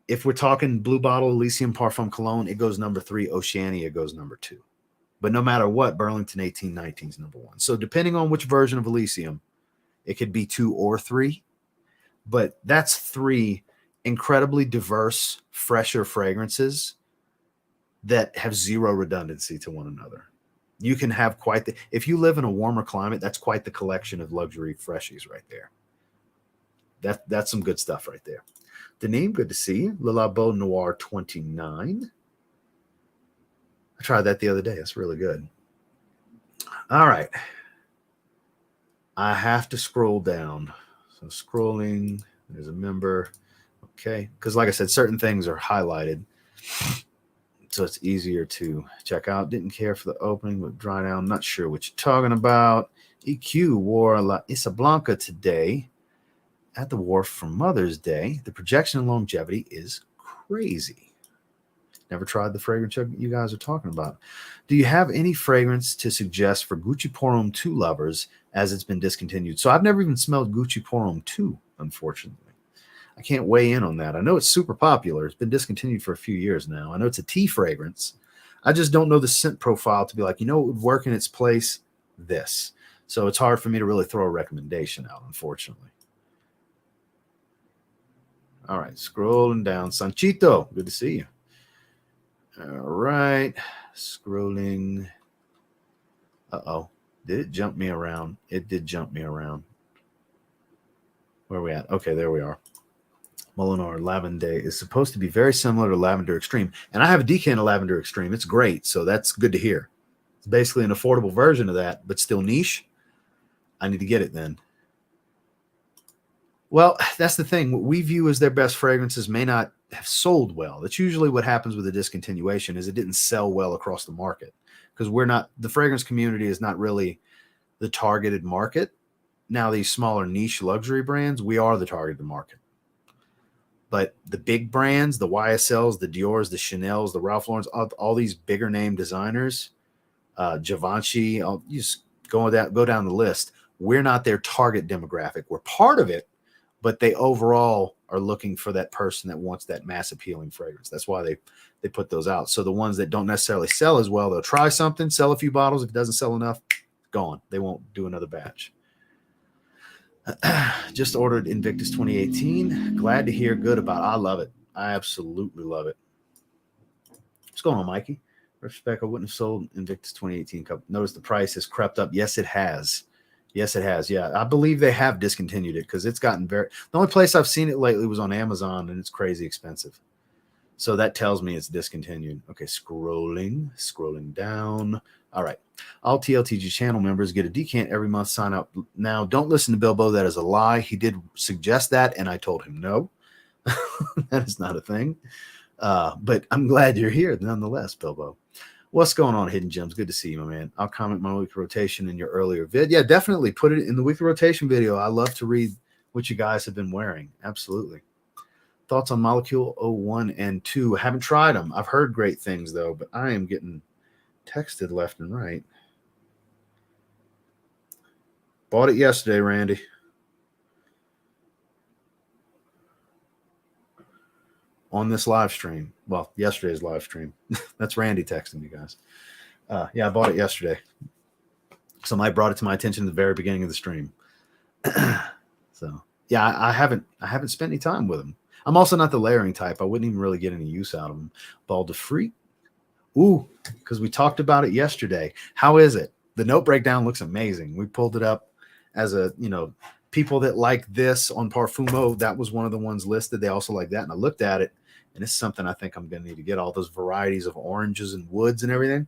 If we're talking blue bottle, Elysium Parfum Cologne, it goes number three. Oceania goes number two. But no matter what, Burlington 1819 is number one. So depending on which version of Elysium, it could be two or three. But that's three incredibly diverse, fresher fragrances that have zero redundancy to one another. You can have quite the, if you live in a warmer climate, that's quite the collection of luxury freshies right there. That's some good stuff right there. Deneen, good to see you. Le Labo Noir 29. I tried that the other day. That's really good. All right. I have to scroll down. So scrolling, there's a member. Okay. Because like I said, certain things are highlighted. So it's easier to check out. Didn't care for the opening with dry down. Not sure what you're talking about. EQ wore La Isa Blanca today at the wharf for Mother's Day. The projection and longevity is crazy. Never tried the fragrance you guys are talking about. Do you have any fragrance to suggest for Gucci Pour Homme 2 lovers as it's been discontinued? So I've never even smelled Gucci Pour Homme 2, unfortunately. I can't weigh in on that. I know it's super popular. It's been discontinued for a few years now. I know it's a tea fragrance. I just don't know the scent profile to be like, you know, it would work in its place, this. So it's hard for me to really throw a recommendation out, unfortunately. All right, scrolling down. Sanchito, good to see you. All right, scrolling. Uh-oh, did it jump me around? It did jump me around. Where are we at? Okay, there we are. Molinar Lavender is supposed to be very similar to Lavender Extreme. And I have a decant of Lavender Extreme. It's great, so that's good to hear. It's basically an affordable version of that, but still niche. I need to get it then. Well, that's the thing. What we view as their best fragrances may not have sold well. That's usually what happens with a discontinuation, is it didn't sell well across the market. Because we're not, the fragrance community is not really the targeted market. Now, these smaller niche luxury brands, we are the targeted market. But the big brands, the YSLs, the Dior's, the Chanel's, the Ralph Lauren's, all these bigger name designers, Givenchy, you just go down the list. We're not their target demographic. We're part of it, but they overall are looking for that person that wants that mass appealing fragrance. That's why they put those out. So the ones that don't necessarily sell as well, they'll try something, sell a few bottles. If it doesn't sell enough, gone. They won't do another batch. Just ordered Invictus 2018. Glad to hear good about it. I love it. I absolutely love it. What's going on, Mikey? Respect, I wouldn't have sold Invictus 2018 cup. Notice the price has crept up. Yes, it has. Yes, it has. Yeah, I believe they have discontinued it because it's gotten very. The only place I've seen it lately was on Amazon, and it's crazy expensive. So that tells me it's discontinued. Okay, scrolling down. All right. All TLTG channel members get a decant every month. Sign up now. Don't listen to Bilbo. That is a lie. He did suggest that, and I told him no. That is not a thing. But I'm glad you're here nonetheless, Bilbo. What's going on, Hidden Gems? Good to see you, my man. I'll comment my weekly rotation in your earlier vid. Yeah, definitely put it in the weekly rotation video. I love to read what you guys have been wearing. Absolutely. Thoughts on Molecule 01 and 2? I haven't tried them. I've heard great things, though, but I am getting texted left and right. Bought it yesterday, Randy. On this live stream. Well, yesterday's live stream. That's Randy texting you guys. Yeah, I bought it yesterday. Somebody brought it to my attention at the very beginning of the stream. So yeah, I haven't spent any time with them. I'm also not the layering type. I wouldn't even really get any use out of them. Ball de Freak. Ooh, because we talked about it yesterday. How is it? The note breakdown looks amazing. We pulled it up as a, people that like this on Parfumo. That was one of the ones listed. They also like that. And I looked at it, and it's something I think I'm going to need to get, all those varieties of oranges and woods and everything.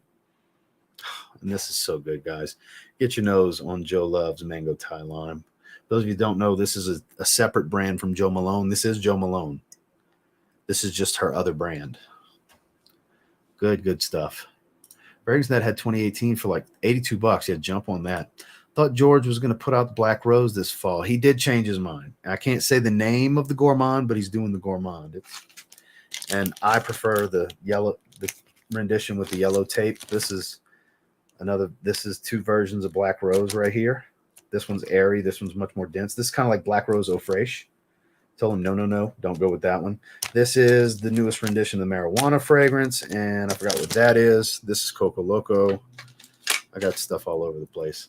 And this is so good, guys. Get your nose on Joe Love's Mango Thai Lime. Those of you who don't know, this is a separate brand from Jo Malone. This is Jo Malone. This is just her other brand. Good stuff. Fragrance that had 2018 for like $82. Yeah, jump on that. Thought George was going to put out the Black Rose this fall. He did change his mind. I can't say the name of the Gourmand, but he's doing the Gourmand. And I prefer the rendition with the yellow tape. This is two versions of Black Rose right here. This one's airy. This one's much more dense. This is kind of like Black Rose Eau Fraiche. Told him, no, don't go with that one. This is the newest rendition of the marijuana fragrance, and I forgot what that is. This is COCOLOCO. I got stuff all over the place.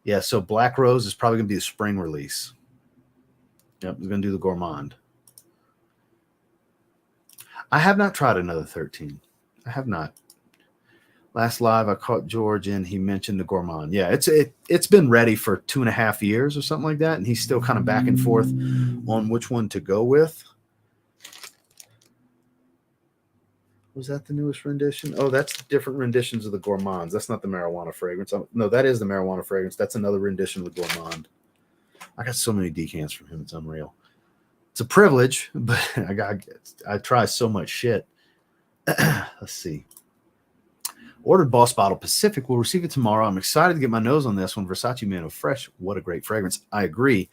Yeah, so Black Rose is probably going to be the spring release. Yep, we're going to do the Gourmand. I have not tried another 13. I have not. Last live, I caught George and he mentioned the Gourmand. Yeah, it's been ready for 2.5 years or something like that, and he's still kind of back and forth on which one to go with. Was that the newest rendition? Oh, that's different renditions of the Gourmands. That's not the marijuana fragrance. No, that is the marijuana fragrance. That's another rendition of the Gourmand. I got so many decants from him. It's unreal. It's a privilege, but I try so much shit. Let's see. Ordered Boss Bottle Pacific. We'll receive it tomorrow. I'm excited to get my nose on this one. Versace Mano Fresh. What a great fragrance. I agree.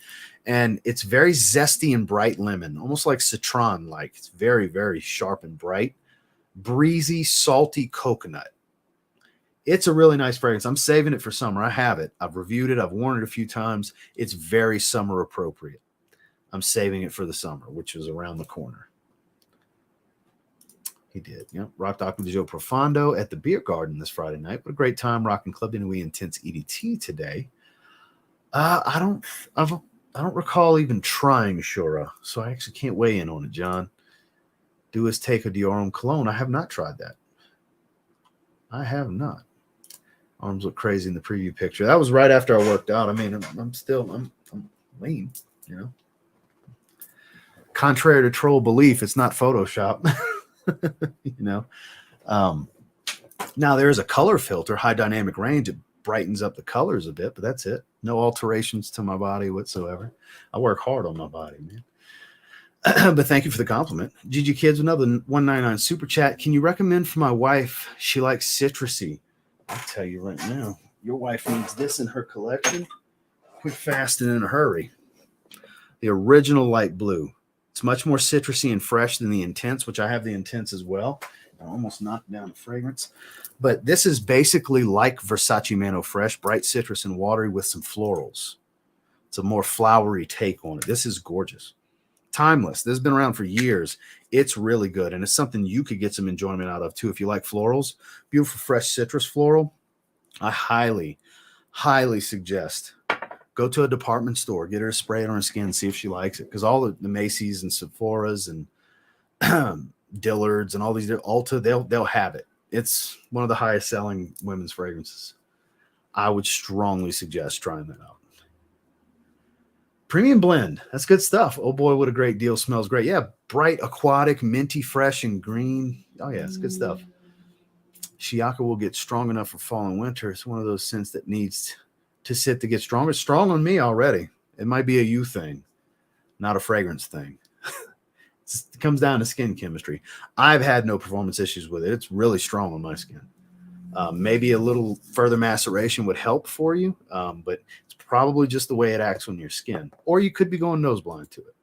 And it's very zesty and bright lemon, almost like citron-like. It's very, very sharp and bright. Breezy, salty coconut. It's a really nice fragrance. I'm saving it for summer. I have it. I've reviewed it. I've worn it a few times. It's very summer appropriate. I'm saving it for the summer, which is around the corner. He did. Yep. Rocked Aqua di Gio Profondo at the Beer Garden this Friday night. What a great time rocking Club de Nuit Intense EDT today. I don't recall even trying Shura, so I actually can't weigh in on it, John. Do his take of Diorum Cologne. I have not tried that. I have not. Arms look crazy in the preview picture. That was right after I worked out. I mean, I'm lean, Contrary to troll belief, it's not Photoshop. Now there is a color filter, high dynamic range. It brightens up the colors a bit, but that's it. No alterations to my body whatsoever. I work hard on my body, man. But thank you for the compliment. GG Kids, another 199 super chat. Can you recommend for my wife? She likes citrusy. I'll tell you right now, your wife needs this in her collection. Quick, fast, and in a hurry. The original light blue. It's much more citrusy and fresh than the Intense, which I have the Intense as well. I almost knocked down the fragrance. But this is basically like Versace Mano Fresh, bright citrus and watery with some florals. It's a more flowery take on it. This is gorgeous. Timeless. This has been around for years. It's really good, and it's something you could get some enjoyment out of, too, if you like florals. Beautiful, fresh citrus floral. I highly, highly suggest go to a department store, get her to spray it on her skin, see if she likes it. Because all the Macy's and Sephora's and Dillard's and all these Ulta, they'll have it. It's one of the highest selling women's fragrances. I would strongly suggest trying that out. Premium blend. That's good stuff. Oh boy, what a great deal. Smells great. Yeah, bright, aquatic, minty, fresh, and green. Oh yeah, it's good stuff. Shiaka will get strong enough for fall and winter. It's one of those scents that needs to sit to get stronger. It's strong on me already. It might be a you thing, not a fragrance thing. It comes down to skin chemistry. I've had no performance issues with it. It's really strong on my skin. Maybe a little further maceration would help for you, but it's probably just the way it acts on your skin. Or you could be going nose blind to it.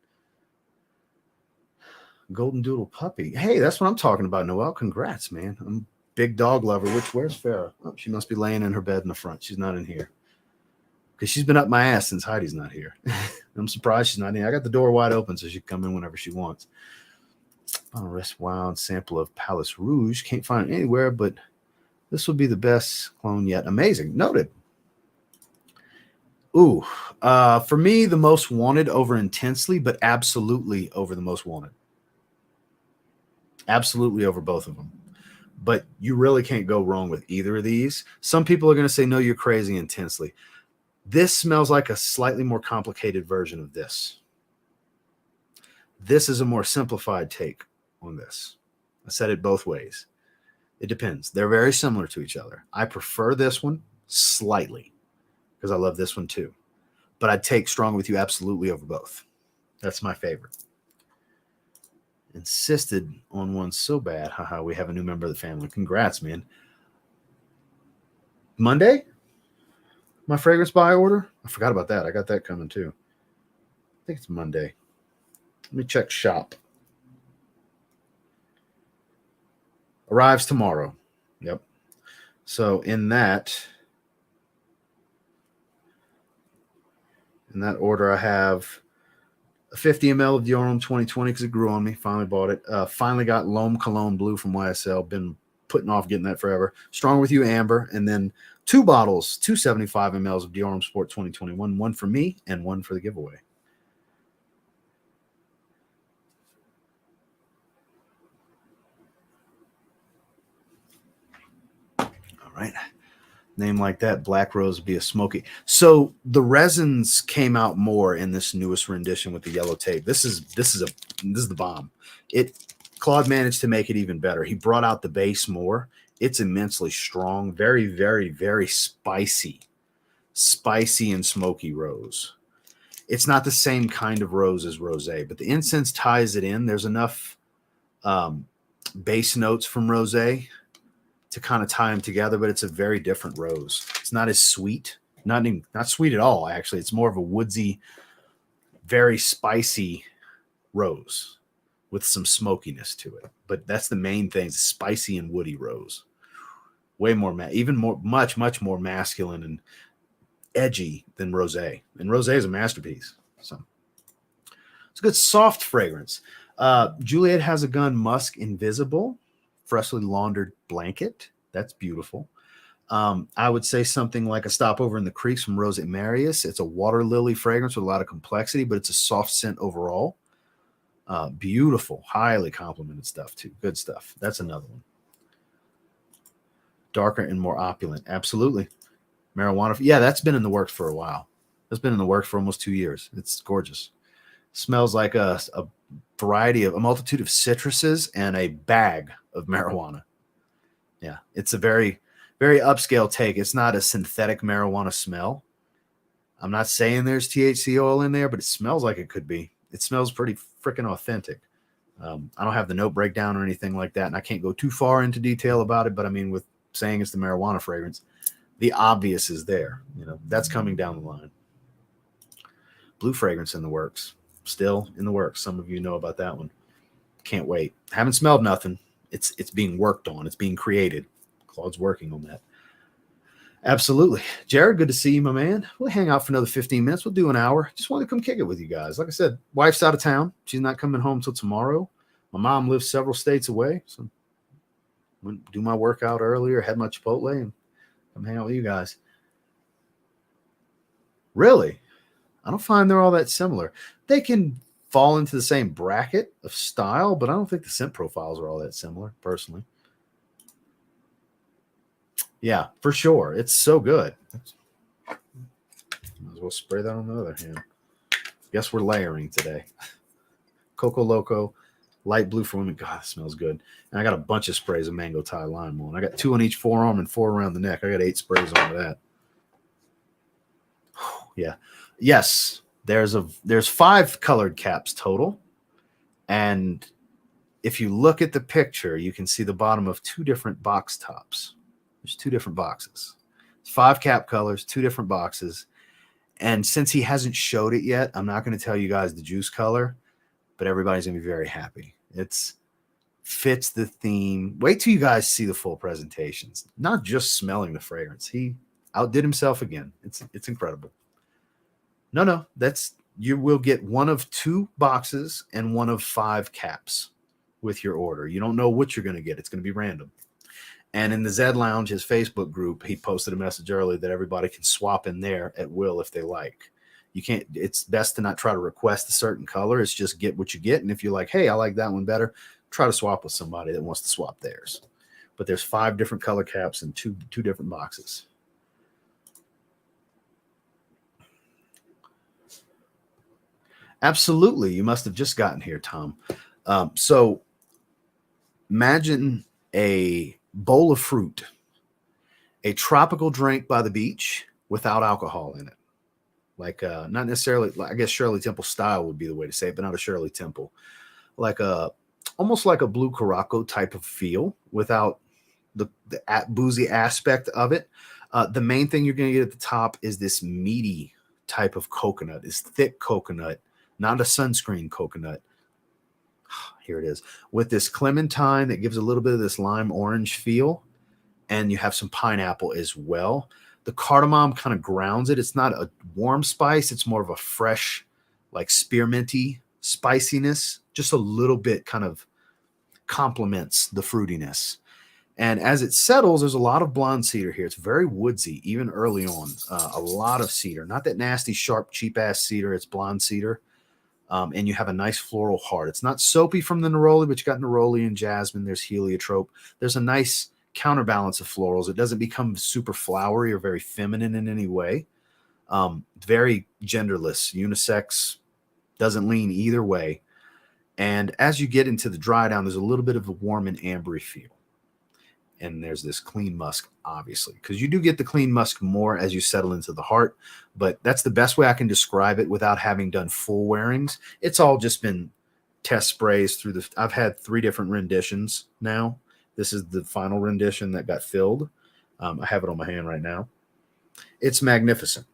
Golden Doodle Puppy. Hey, that's what I'm talking about, Noel. Congrats, man. I'm a big dog lover. Where's Farrah? Oh, she must be laying in her bed in the front. She's not in here. Because she's been up my ass since Heidi's not here. I'm surprised she's not in here. I got the door wide open so she can come in whenever she wants. Rest Wild sample of Palace Rouge. Can't find it anywhere, but this will be the best clone yet. Amazing. Noted. Ooh, for me, the most wanted over intensely, but absolutely over the most wanted. Absolutely over both of them. But you really can't go wrong with either of these. Some people are going to say, no, you're crazy intensely. This smells like a slightly more complicated version of this. This is a more simplified take on this. I said it both ways. It depends. They're very similar to each other. I prefer this one slightly because I love this one too. But I'd take Strong With You absolutely over both. That's my favorite. Insisted on one so bad. Haha, we have a new member of the family. Congrats, man. Monday? My fragrance buy order? I forgot about that. I got that coming too. I think it's Monday. Let me check shop. Arrives tomorrow. Yep. So in that order, I have a 50 ml of Dior Homme 2020 because it grew on me. Finally bought it. Finally got L'Homme Cologne Blue from YSL. Been putting off getting that forever. Strong With You Amber. And then 2 bottles, 275 mLs of Dior Homme Sport 2021. One for me and one for the giveaway. All right. Name like that, Black Rose would be a smoky. So the resins came out more in this newest rendition with the yellow tape. This is the bomb. Claude managed to make it even better. He brought out the base more. It's immensely strong, very, very, very spicy and smoky rose. It's not the same kind of rose as rosé, but the incense ties it in. There's enough base notes from rosé to kind of tie them together, but it's a very different rose. It's not as sweet, not sweet at all, actually. It's more of a woodsy, very spicy rose with some smokiness to it. But that's the main thing, spicy and woody rose. Way more, much more masculine and edgy than rosé. And rosé is a masterpiece. So it's a good soft fragrance. Juliet Has a Gun Musk Invisible. Freshly laundered blanket. That's beautiful. I would say something like a Stopover in the Creeks from Rose Marius. It's a water lily fragrance with a lot of complexity, but it's a soft scent overall. Beautiful, highly complimented stuff too. Good stuff. That's another one. Darker and more opulent. Absolutely. Marijuana. Yeah, that's been in the works for a while. That's been in the works for almost 2 years. It's gorgeous. Smells like a multitude of citruses and a bag of marijuana. Yeah, it's a very, very upscale take. It's not a synthetic marijuana smell. I'm not saying there's THC oil in there, but it smells like it could be. It smells pretty freaking authentic. I don't have the note breakdown or anything like that, and I can't go too far into detail about it, but I mean, with saying it's the marijuana fragrance, the obvious is there. That's coming down the line. Blue fragrance in the works. Still in the works. Some of you know about that one. Can't wait. Haven't smelled nothing. It's being worked on. It's being created. Claude's working on that. Absolutely. Jared, good to see you, my man. We'll hang out for another 15 minutes. We'll do an hour. Just wanted to come kick it with you guys. Like I said, wife's out of town. She's not coming home till tomorrow. My mom lives several states away. So went do my workout earlier, had my Chipotle, and come hang out with you guys. Really? I don't find they're all that similar. They can fall into the same bracket of style, but I don't think the scent profiles are all that similar, personally. Yeah, for sure. It's so good. Might as well spray that on the other hand. Guess we're layering today. COCOLOCO, light blue for women. God, it smells good. And I got a bunch of sprays of mango Thai lime on. I got 2 on each forearm and 4 around the neck. I got 8 sprays on that. Yeah. Yes. There's 5 colored caps total. And if you look at the picture, you can see the bottom of 2 different box tops. There's 2 different boxes. It's 5 cap colors, 2 different boxes. And since he hasn't showed it yet, I'm not going to tell you guys the juice color, but everybody's going to be very happy. It's fits the theme. Wait till you guys see the full presentations. Not just smelling the fragrance. He outdid himself again. It's incredible. No, you will get 1 of 2 boxes and 1 of 5 caps with your order. You don't know what you're going to get. It's going to be random. And in the Zed Lounge, his Facebook group, he posted a message earlier that everybody can swap in there at will if they like. You can't. It's best to not try to request a certain color. It's just get what you get. And if you're like, hey, I like that one better, try to swap with somebody that wants to swap theirs. But there's 5 different color caps and two different boxes. Absolutely. You must have just gotten here, Tom. So imagine a bowl of fruit, a tropical drink by the beach without alcohol in it. Like not necessarily, I guess Shirley Temple style would be the way to say it, but not a Shirley Temple. Like almost like a blue Caraco type of feel without the boozy aspect of it. The main thing you're going to get at the top is this meaty type of coconut, this thick coconut, not a sunscreen coconut. Here it is, with this clementine that gives a little bit of this lime orange feel, and you have some pineapple as well. The cardamom kind of grounds it. It's not a warm spice. It's more of a fresh, like spearminty spiciness. Just a little bit kind of complements the fruitiness. And as it settles, there's a lot of blonde cedar here. It's very woodsy, even early on. A lot of cedar. Not that nasty, sharp, cheap-ass cedar. It's blonde cedar. And you have a nice floral heart. It's not soapy from the neroli, but you got neroli and jasmine. There's heliotrope. There's a nice counterbalance of florals. It doesn't become super flowery or very feminine in any way. Very genderless, unisex, doesn't lean either way. And as you get into the dry down, there's a little bit of a warm and ambery feel. And there's this clean musk, obviously, because you do get the clean musk more as you settle into the heart. But that's the best way I can describe it without having done full wearings. It's all just been test sprays through the. I've had 3 different renditions now. This is the final rendition that got filled. I have it on my hand right now. It's magnificent,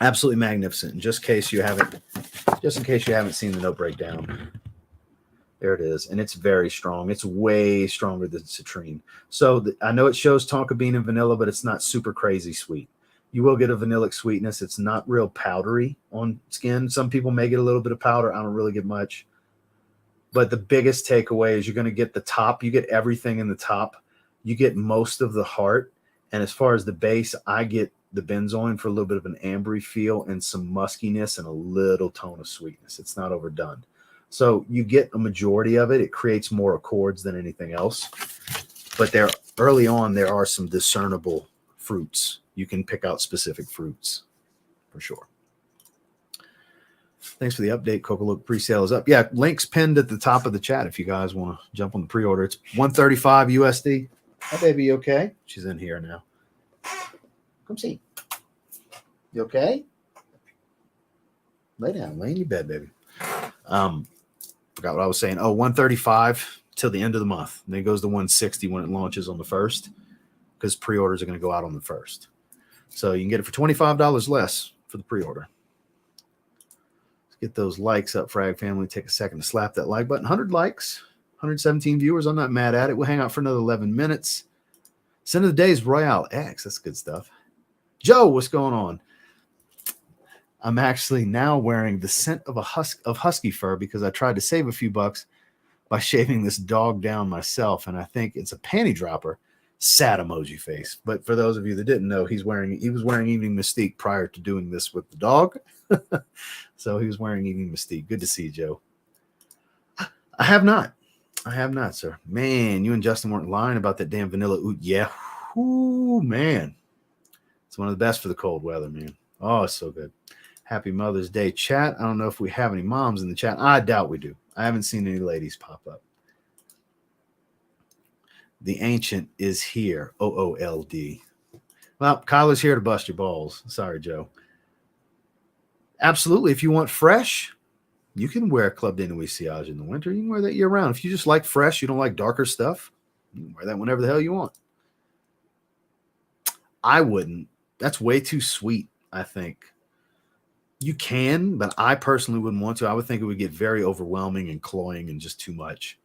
absolutely magnificent. And just in case you haven't seen the note breakdown. There it is, and it's very strong. It's way stronger than citrine. So I know it shows tonka bean and vanilla, but it's not super crazy sweet. You will get a vanillic sweetness. It's not real powdery on skin. Some people may get a little bit of powder. I don't really get much. But the biggest takeaway is you're going to get the top. You get everything in the top. You get most of the heart. And as far as the base, I get the benzoin for a little bit of an ambery feel and some muskiness and a little tone of sweetness. It's not overdone. So you get a majority of it. It creates more accords than anything else. But early on, there are some discernible fruits. You can pick out specific fruits for sure. Thanks for the update. COCOLOCO pre-sale is up. Yeah, link's pinned at the top of the chat if you guys want to jump on the pre-order. It's $135 USD. Hi, baby, you okay? She's in here now. Come see. You okay? Lay down. Lay in your bed, baby. Forgot what I was saying. Oh, $135 till the end of the month. And then it goes to $160 when it launches on the 1st, because pre-orders are going to go out on the 1st. So you can get it for $25 less for the pre-order. Let's get those likes up, Frag family. Take a second to slap that like button. 100 likes, 117 viewers. I'm not mad at it. We'll hang out for another 11 minutes. Scent of the day is Royale X. That's good stuff. Joe, what's going on? I'm actually now wearing the scent of husky fur because I tried to save a few bucks by shaving this dog down myself, and I think it's a panty dropper. Sad emoji face. But for those of you that didn't know, he was wearing Evening Mystique prior to doing this with the dog. So he was wearing Evening Mystique. Good to see you, Joe. I have not, sir. Man, you and Justin weren't lying about that damn vanilla oud. Yeah. Ooh, man. It's one of the best for the cold weather, man. Oh, it's so good. Happy Mother's Day chat. I don't know if we have any moms in the chat. I doubt we do. I haven't seen any ladies pop up. The Ancient is here. OOLD. Well, Kyler's here to bust your balls. Sorry, Joe. Absolutely. If you want fresh, you can wear Club de Nuit Sillage in the winter. You can wear that year round. If you just like fresh, you don't like darker stuff, you can wear that whenever the hell you want. I wouldn't. That's way too sweet, I think. You can, but I personally wouldn't want to. I would think it would get very overwhelming and cloying and just too much.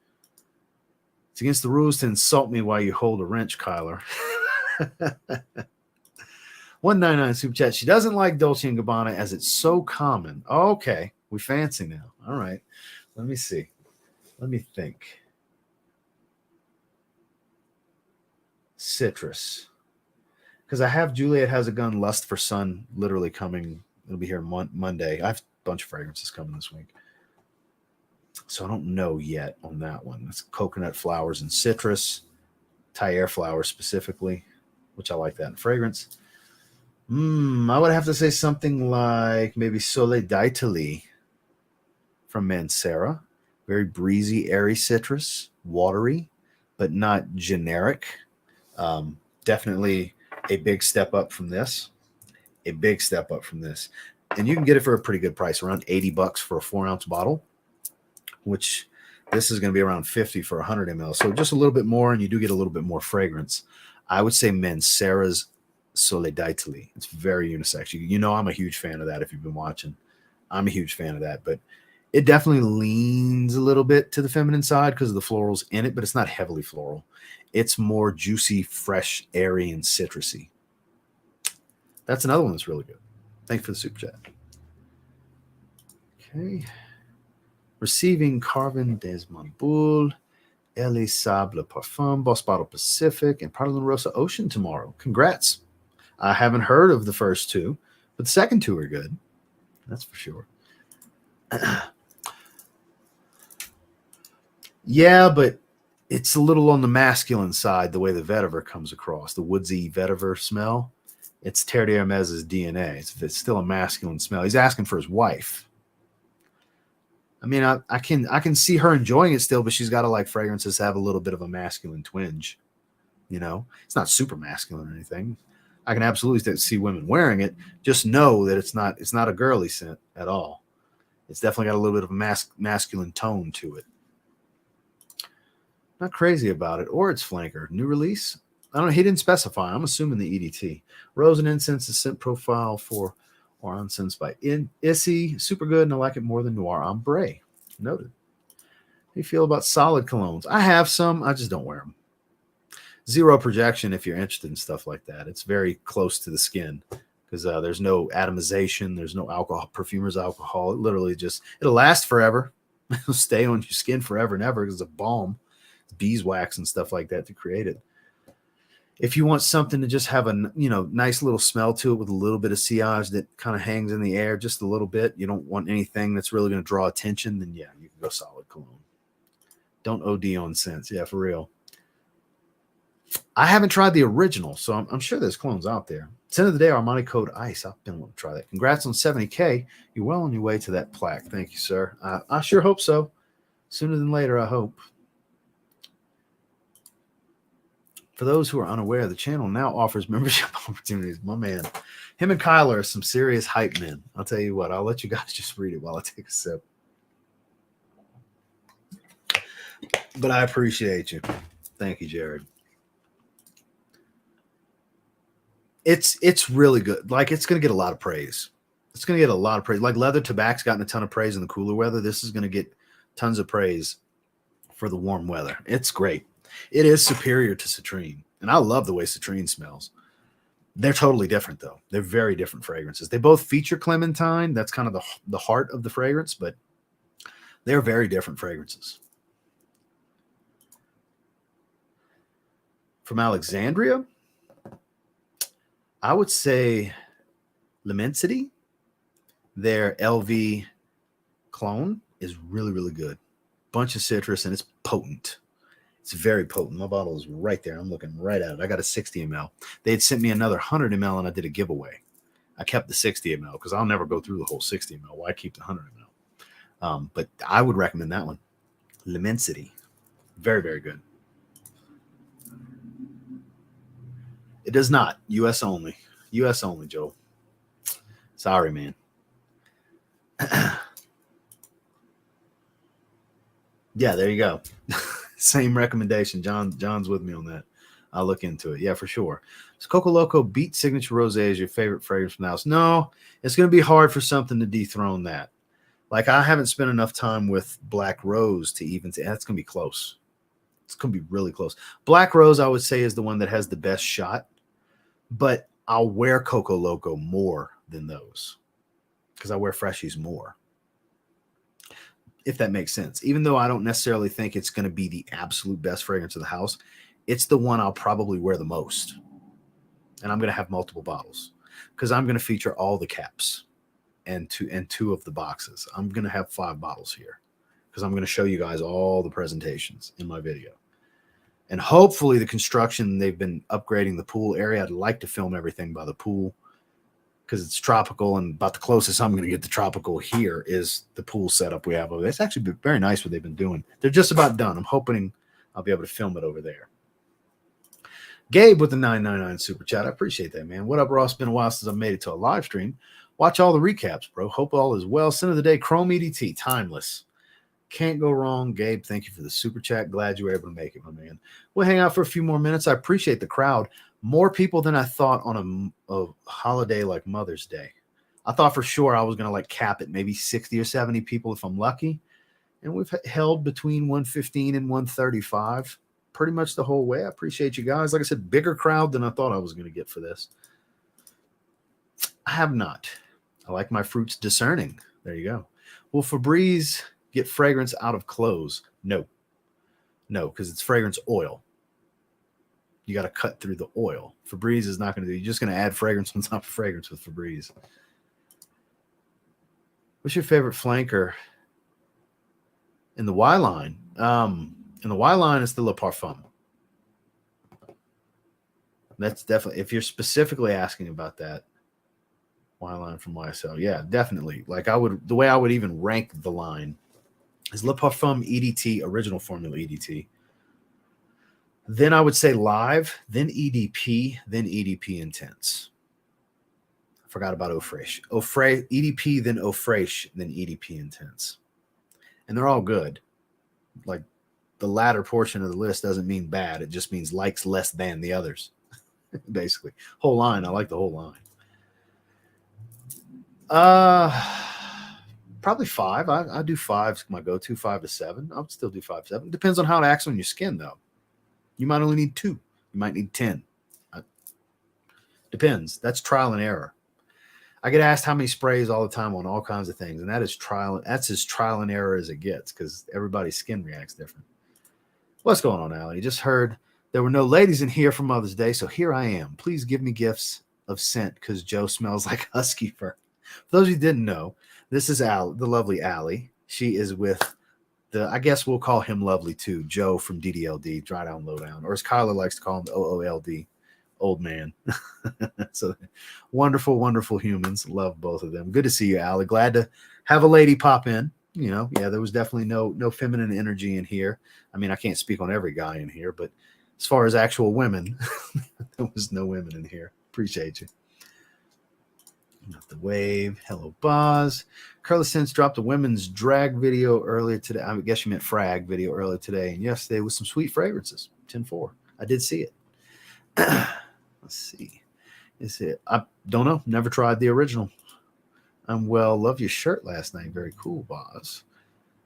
It's against the rules to insult me while you hold a wrench, Kyler. 199 super chat. She doesn't like Dolce & Gabbana as it's so common. Okay. We fancy now. All right. Let me see. Let me think. Citrus. Because I have Juliet Has a Gun Lust for Sun literally coming. It'll be here Monday. I have a bunch of fragrances coming this week. So I don't know yet on that one. It's coconut flowers and citrus. Thai flowers specifically, which I like that in fragrance. I would have to say something like maybe Soleil d'Italie from Mancera. Very breezy, airy citrus, watery, but not generic. Definitely a big step up from this. A big step up from this. And you can get it for a pretty good price, around $80 for a 4-ounce bottle, which this is going to be around $50 for 100 ml. So just a little bit more, and you do get a little bit more fragrance. I would say Mancera's Soleil d'Italie. It's very unisex. You know I'm a huge fan of that if you've been watching. I'm a huge fan of that, but it definitely leans a little bit to the feminine side because of the florals in it, but it's not heavily floral. It's more juicy, fresh, airy, and citrusy. That's another one that's really good. Thanks for the super chat. Okay. Receiving Carvin des Mamboul, Elie Sable Parfum, Boss Bottle Pacific, and Parlin Rosa Ocean tomorrow. Congrats. I haven't heard of the first two, but the second two are good. That's for sure. Yeah, but it's a little on the masculine side, the way the vetiver comes across, the woodsy vetiver smell. It's Terre d'Hermes's DNA. It's still a masculine smell. He's asking for his wife. I mean, I can see her enjoying it still, but she's got to like fragrances that have a little bit of a masculine twinge. You know, it's not super masculine or anything. I can absolutely see women wearing it. Just know that it's not a girly scent at all. It's definitely got a little bit of a masculine tone to it. Not crazy about it. Or it's flanker. New release? I don't know. He didn't specify. I'm assuming the EDT. Rose and Incense, the scent profile for Oran Sense by Issy. Super good, and I like it more than Noir Ombre. Noted. How do you feel about solid colognes? I have some. I just don't wear them. Zero projection if you're interested in stuff like that. It's very close to the skin because there's no atomization. There's no alcohol, perfumer's alcohol. It literally it'll last forever. It'll stay on your skin forever and ever because it's a balm. It's beeswax and stuff like that to create it. If you want something to just have a nice little smell to it with a little bit of sillage that kind of hangs in the air just a little bit, you don't want anything that's really going to draw attention, then yeah, you can go solid cologne. Don't OD on scents. Yeah, for real. I haven't tried the original, so I'm sure there's clones out there. Scent of the day, Armani Code Ice. I've been wanting to try that. Congrats on 70K. You're well on your way to that plaque. Thank you, sir. I sure hope so. Sooner than later, I hope. For those who are unaware, the channel now offers membership opportunities. My man, him and Kyler are some serious hype men. I'll tell you what. I'll let you guys just read it while I take a sip. But I appreciate you. Thank you, Jared. It's really good. Like, it's going to get a lot of praise. It's going to get a lot of praise. Like leather tobacco's gotten a ton of praise in the cooler weather. This is going to get tons of praise for the warm weather. It's great. It is superior to citrine. And I love the way citrine smells. They're totally different, though. They're very different fragrances. They both feature clementine. That's kind of the heart of the fragrance, but they're very different fragrances. From Alexandria, I would say Lemensity, their LV clone, is really, really good. Bunch of citrus, and it's potent. It's very potent. My bottle is right there. I'm looking right at it. I got a 60 ml. They had sent me another 100 ml, and I did a giveaway. I kept the 60 ml because I'll never go through the whole 60 ml. Why keep the 100 ml? But I would recommend that one. Lemensity. Very, very good. It does not. U.S. only. U.S. only, Joe. Sorry, man. Yeah, there you go. Same recommendation. John's with me on that. I'll look into it. Yeah, for sure. So COCOLOCO Beat Signature Rosé is your favorite fragrance from the house? No, it's going to be hard for something to dethrone that. Like, I haven't spent enough time with Black Rose to even say that's going to be close. It's going to be really close. Black Rose, I would say, is the one that has the best shot, but I'll wear COCOLOCO more than those because I wear Freshies more, if that makes sense. Even though I don't necessarily think it's going to be the absolute best fragrance of the house, it's the one I'll probably wear the most. And I'm going to have multiple bottles because I'm going to feature all the caps and two of the boxes. I'm going to have 5 bottles here because I'm going to show you guys all the presentations in my video. And hopefully the construction, they've been upgrading the pool area. I'd like to film everything by the pool because it's tropical, and about the closest I'm going to get to tropical here is the pool setup we have over there. It's actually been very nice what they've been doing. They're just about done. I'm hoping I'll be able to film it over there. Gabe with the 999 super chat. I appreciate that, man. What up, Ross? Been a while since I made it to a live stream. Watch all the recaps, bro. Hope all is well. Sin of the day, Chrome EDT, timeless. Can't go wrong. Gabe, thank you for the super chat. Glad you were able to make it, my man. We'll hang out for a few more minutes. I appreciate the crowd. More people than I thought on a holiday like Mother's Day. I thought for sure I was going to like cap it, maybe 60 or 70 people if I'm lucky. And we've held between 115 and 135 pretty much the whole way. I appreciate you guys. Like I said, bigger crowd than I thought I was going to get for this. I have not. I like my fruits discerning. There you go. Will Febreze get fragrance out of clothes? No. No, because it's fragrance oil. You got to cut through the oil. Febreze is not going to do. You're just going to add fragrance on top of fragrance with Febreze. What's your favorite flanker in the Y line? In the Y line, it's the Le Parfum. That's definitely, if you're specifically asking about that, Y line from YSL. Yeah, definitely. Like the way I would even rank the line is Le Parfum EDT, original formula EDT. Then I would say Live, then EDP, then EDP Intense. I forgot about Eau Fraiche. EDP, then Eau Fraiche, then EDP Intense. And they're all good. Like, the latter portion of the list doesn't mean bad. It just means likes less than the others. Basically. Whole line. I like the whole line. Probably 5. I do 5's my go-to, 5 to 7. I would still do 5 to 7. Depends on how it acts on your skin, though. You might only need 2. You might need 10. Depends. That's trial and error. I get asked how many sprays all the time on all kinds of things, and that's as trial and error as it gets because everybody's skin reacts different. What's going on, Allie? You just heard there were no ladies in here for Mother's Day, so here I am. Please give me gifts of scent because Joe smells like husky fur. For those of you who didn't know, this is the lovely Allie. She is with I guess we'll call him lovely too, Joe from DDLD, Dry Down Low Down, or as Kyla likes to call him, OOLD, old man. So wonderful, wonderful humans. Love both of them. Good to see you, Allie. Glad to have a lady pop in. You know, yeah, there was definitely no feminine energy in here. I mean, I can't speak on every guy in here, but as far as actual women, there was no women in here. Appreciate you. Not the wave. Hello, Boz. Carla Sense dropped a women's drag video earlier today. I guess you meant frag video earlier today. And yesterday with some sweet fragrances. 10-4. I did see it. Let's see. Is it? I don't know. Never tried the original. I'm well. Love your shirt last night. Very cool, Boz.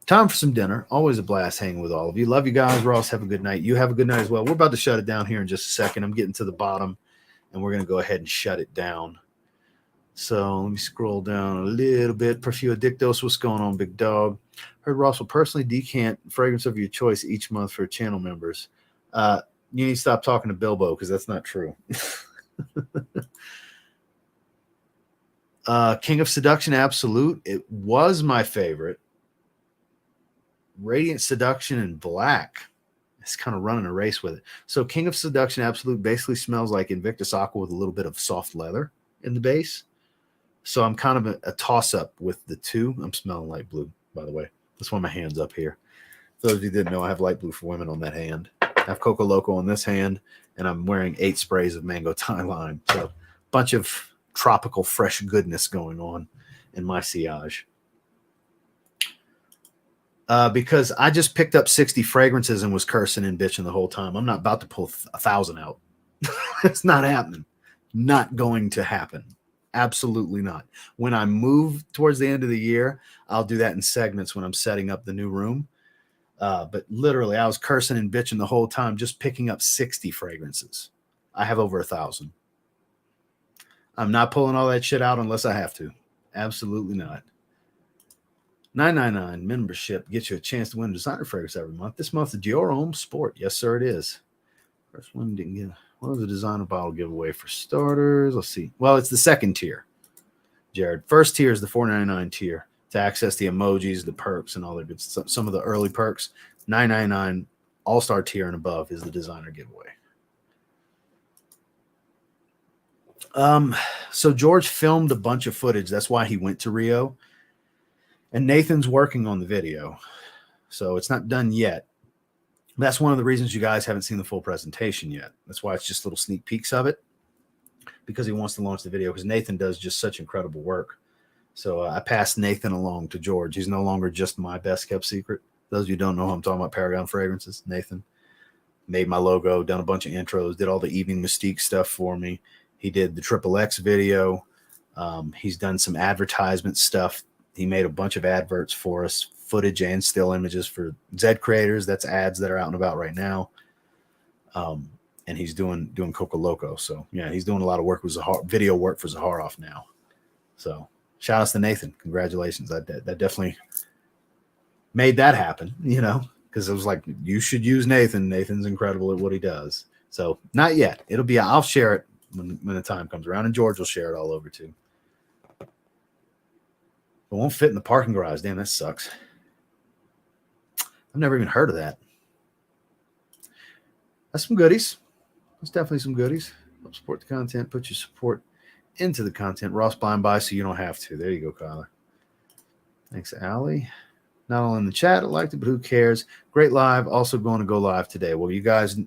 Time for some dinner. Always a blast hanging with all of you. Love you guys. Ross, have a good night. You have a good night as well. We're about to shut it down here in just a second. I'm getting to the bottom, and we're going to go ahead and shut it down. So let me scroll down a little bit. Perfua Dictos, what's going on, big dog? Heard Ross will personally decant fragrance of your choice each month for channel members. You need to stop talking to Bilbo because that's not true. King of Seduction Absolute. It was my favorite. Radiant Seduction in black. It's kind of running a race with it. So King of Seduction Absolute basically smells like Invictus Aqua with a little bit of soft leather in the base. So I'm kind of a toss-up with the two. I'm smelling light blue, by the way. That's why my hand's up here. For those of you who didn't know, I have light blue for women on that hand. I have COCOLOCO on this hand, and I'm wearing 8 sprays of mango tie lime. So a bunch of tropical fresh goodness going on in my sillage. Because I just picked up 60 fragrances and was cursing and bitching the whole time. I'm not about to pull 1,000 out. It's not happening. Not going to happen. Absolutely not. When I move towards the end of the year, I'll do that in segments when I'm setting up the new room. But literally, I was cursing and bitching the whole time, just picking up 60 fragrances. I have over 1,000. I'm not pulling all that shit out unless I have to. Absolutely not. $9.99 membership gets you a chance to win a designer fragrance every month. This month, the Dior Homme Sport. Yes, sir, it is. First one didn't get. What was the designer bottle giveaway for starters? Let's see. Well, it's the second tier, Jared. First tier is the $4.99 tier to access the emojis, the perks, and all the good stuff. Some of the early perks. $9.99 all-star tier and above is the designer giveaway. So George filmed a bunch of footage. That's why he went to Rio. And Nathan's working on the video. So it's not done yet. That's one of the reasons you guys haven't seen the full presentation yet. That's why it's just little sneak peeks of it, because he wants to launch the video, because Nathan does just such incredible work. So I passed Nathan along to George. He's no longer just my best kept secret. Those of you who don't know who I'm talking about, Paragon Fragrances. Nathan made my logo, done a bunch of intros, did all the evening Mystique stuff for me. He did the XXX video. He's done some advertisement stuff. He made a bunch of adverts for us, footage and still images for Zed creators. That's ads that are out and about right now. And he's doing COCOLOCO. So yeah, he's doing a lot of work with video work for Zaharoff now. So shout outs to Nathan. Congratulations. That definitely made that happen, because it was like, you should use Nathan. Nathan's incredible at what he does. So not yet. I'll share it when the time comes around, and George will share it all over too. It won't fit in the parking garage. Damn, that sucks. I've never even heard of that. That's some goodies. That's definitely some goodies. Help support the content. Put your support into the content. Ross buying by so you don't have to. There you go, Kyler. Thanks, Allie. Not only in the chat, I liked it, but who cares? Great live. Also going to go live today. Well, you guys,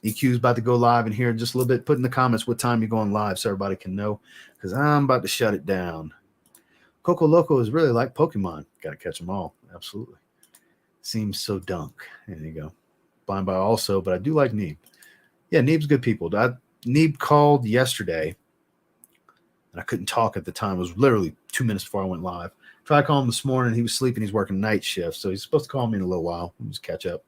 EQ's about to go live in here just a little bit. Put in the comments what time you're going live so everybody can know, because I'm about to shut it down. COCOLOCO is really like Pokemon. Got to catch them all. Absolutely. Seems so dunk. There you go. Blind by also, but I do like Neeb. Yeah, Neeb's good people. Neeb called yesterday, and I couldn't talk at the time. It was literally 2 minutes before I went live. Tried calling him this morning. He was sleeping. He's working night shift, so he's supposed to call me in a little while. We'll just catch up.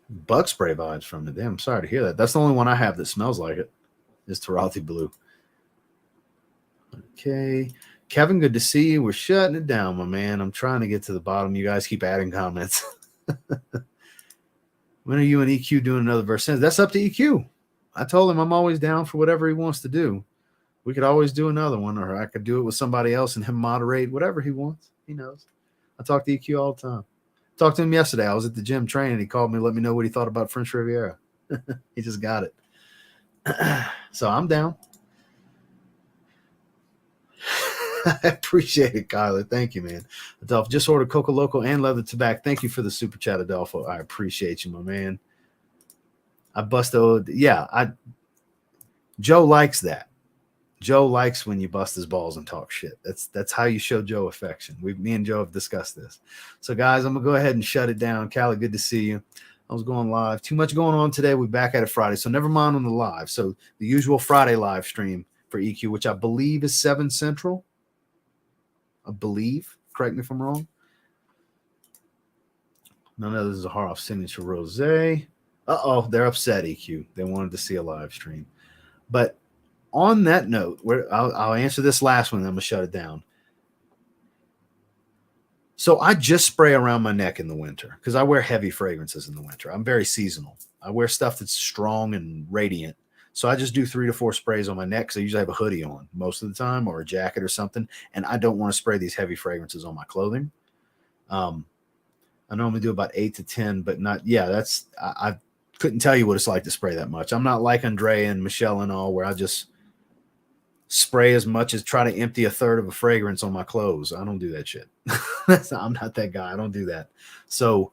Bug spray vibes from it. Damn, I'm sorry to hear that. That's the only one I have that smells like it. Is Tarothi Blue. Okay. Kevin, good to see you. We're shutting it down, my man. I'm trying to get to the bottom. You guys keep adding comments. When are you and EQ doing another verse? That's up to EQ. I told him I'm always down for whatever he wants to do. We could always do another one, or I could do it with somebody else and him moderate whatever he wants. He knows. I talk to EQ all the time. Talked to him yesterday. I was at the gym training. He called me, let me know what he thought about French Riviera. He just got it. So I'm down. I appreciate it, Kyler. Thank you, man. Adolfo just ordered COCOLOCO and leather tobacco. Thank you for the super chat, Adolfo. I appreciate you, my man. I busted. Yeah, Joe likes that. Joe likes when you bust his balls and talk shit. That's how you show Joe affection. Me and Joe have discussed this. So, guys, I'm going to go ahead and shut it down. Callie, good to see you. I was going live. Too much going on today. We're back at it Friday. So never mind on the live. So the usual Friday live stream for EQ, which I believe is 7 Central. I believe. Correct me if I'm wrong. None of this is a Zaharoff signature rosé. Uh-oh, they're upset, EQ. They wanted to see a live stream. But on that note, I'll answer this last one, then I'm going to shut it down. So I just spray around my neck in the winter because I wear heavy fragrances in the winter. I'm very seasonal. I wear stuff that's strong and radiant. So I just do 3 to 4 sprays on my neck because I usually have a hoodie on most of the time or a jacket or something. And I don't want to spray these heavy fragrances on my clothing. I normally do about 8 to 10, but not, yeah, couldn't tell you what it's like to spray that much. I'm not like Andrea and Michelle and all, where I just spray as much as try to empty a third of a fragrance on my clothes. I don't do that shit. I'm not that guy. I don't do that. So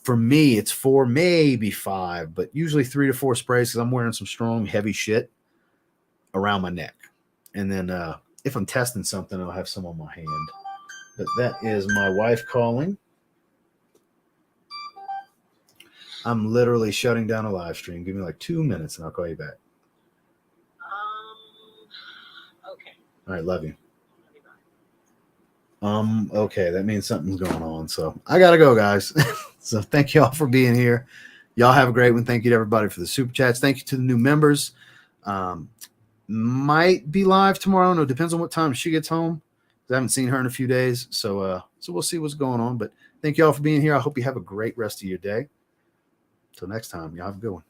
for me, it's 4, maybe 5, but usually 3 to 4 sprays because I'm wearing some strong, heavy shit around my neck. And then if I'm testing something, I'll have some on my hand. But that is my wife calling. I'm literally shutting down a live stream. Give me like 2 minutes and I'll call you back. Okay. All right, love you. Okay, that means something's going on. So I gotta go, guys. So thank you all for being here. Y'all have a great one. Thank you to everybody for the super chats. Thank you to the new members. Might be live tomorrow. No, depends on what time she gets home. I haven't seen her in a few days. So we'll see what's going on. But thank you all for being here. I hope you have a great rest of your day. Till next time, y'all have a good one.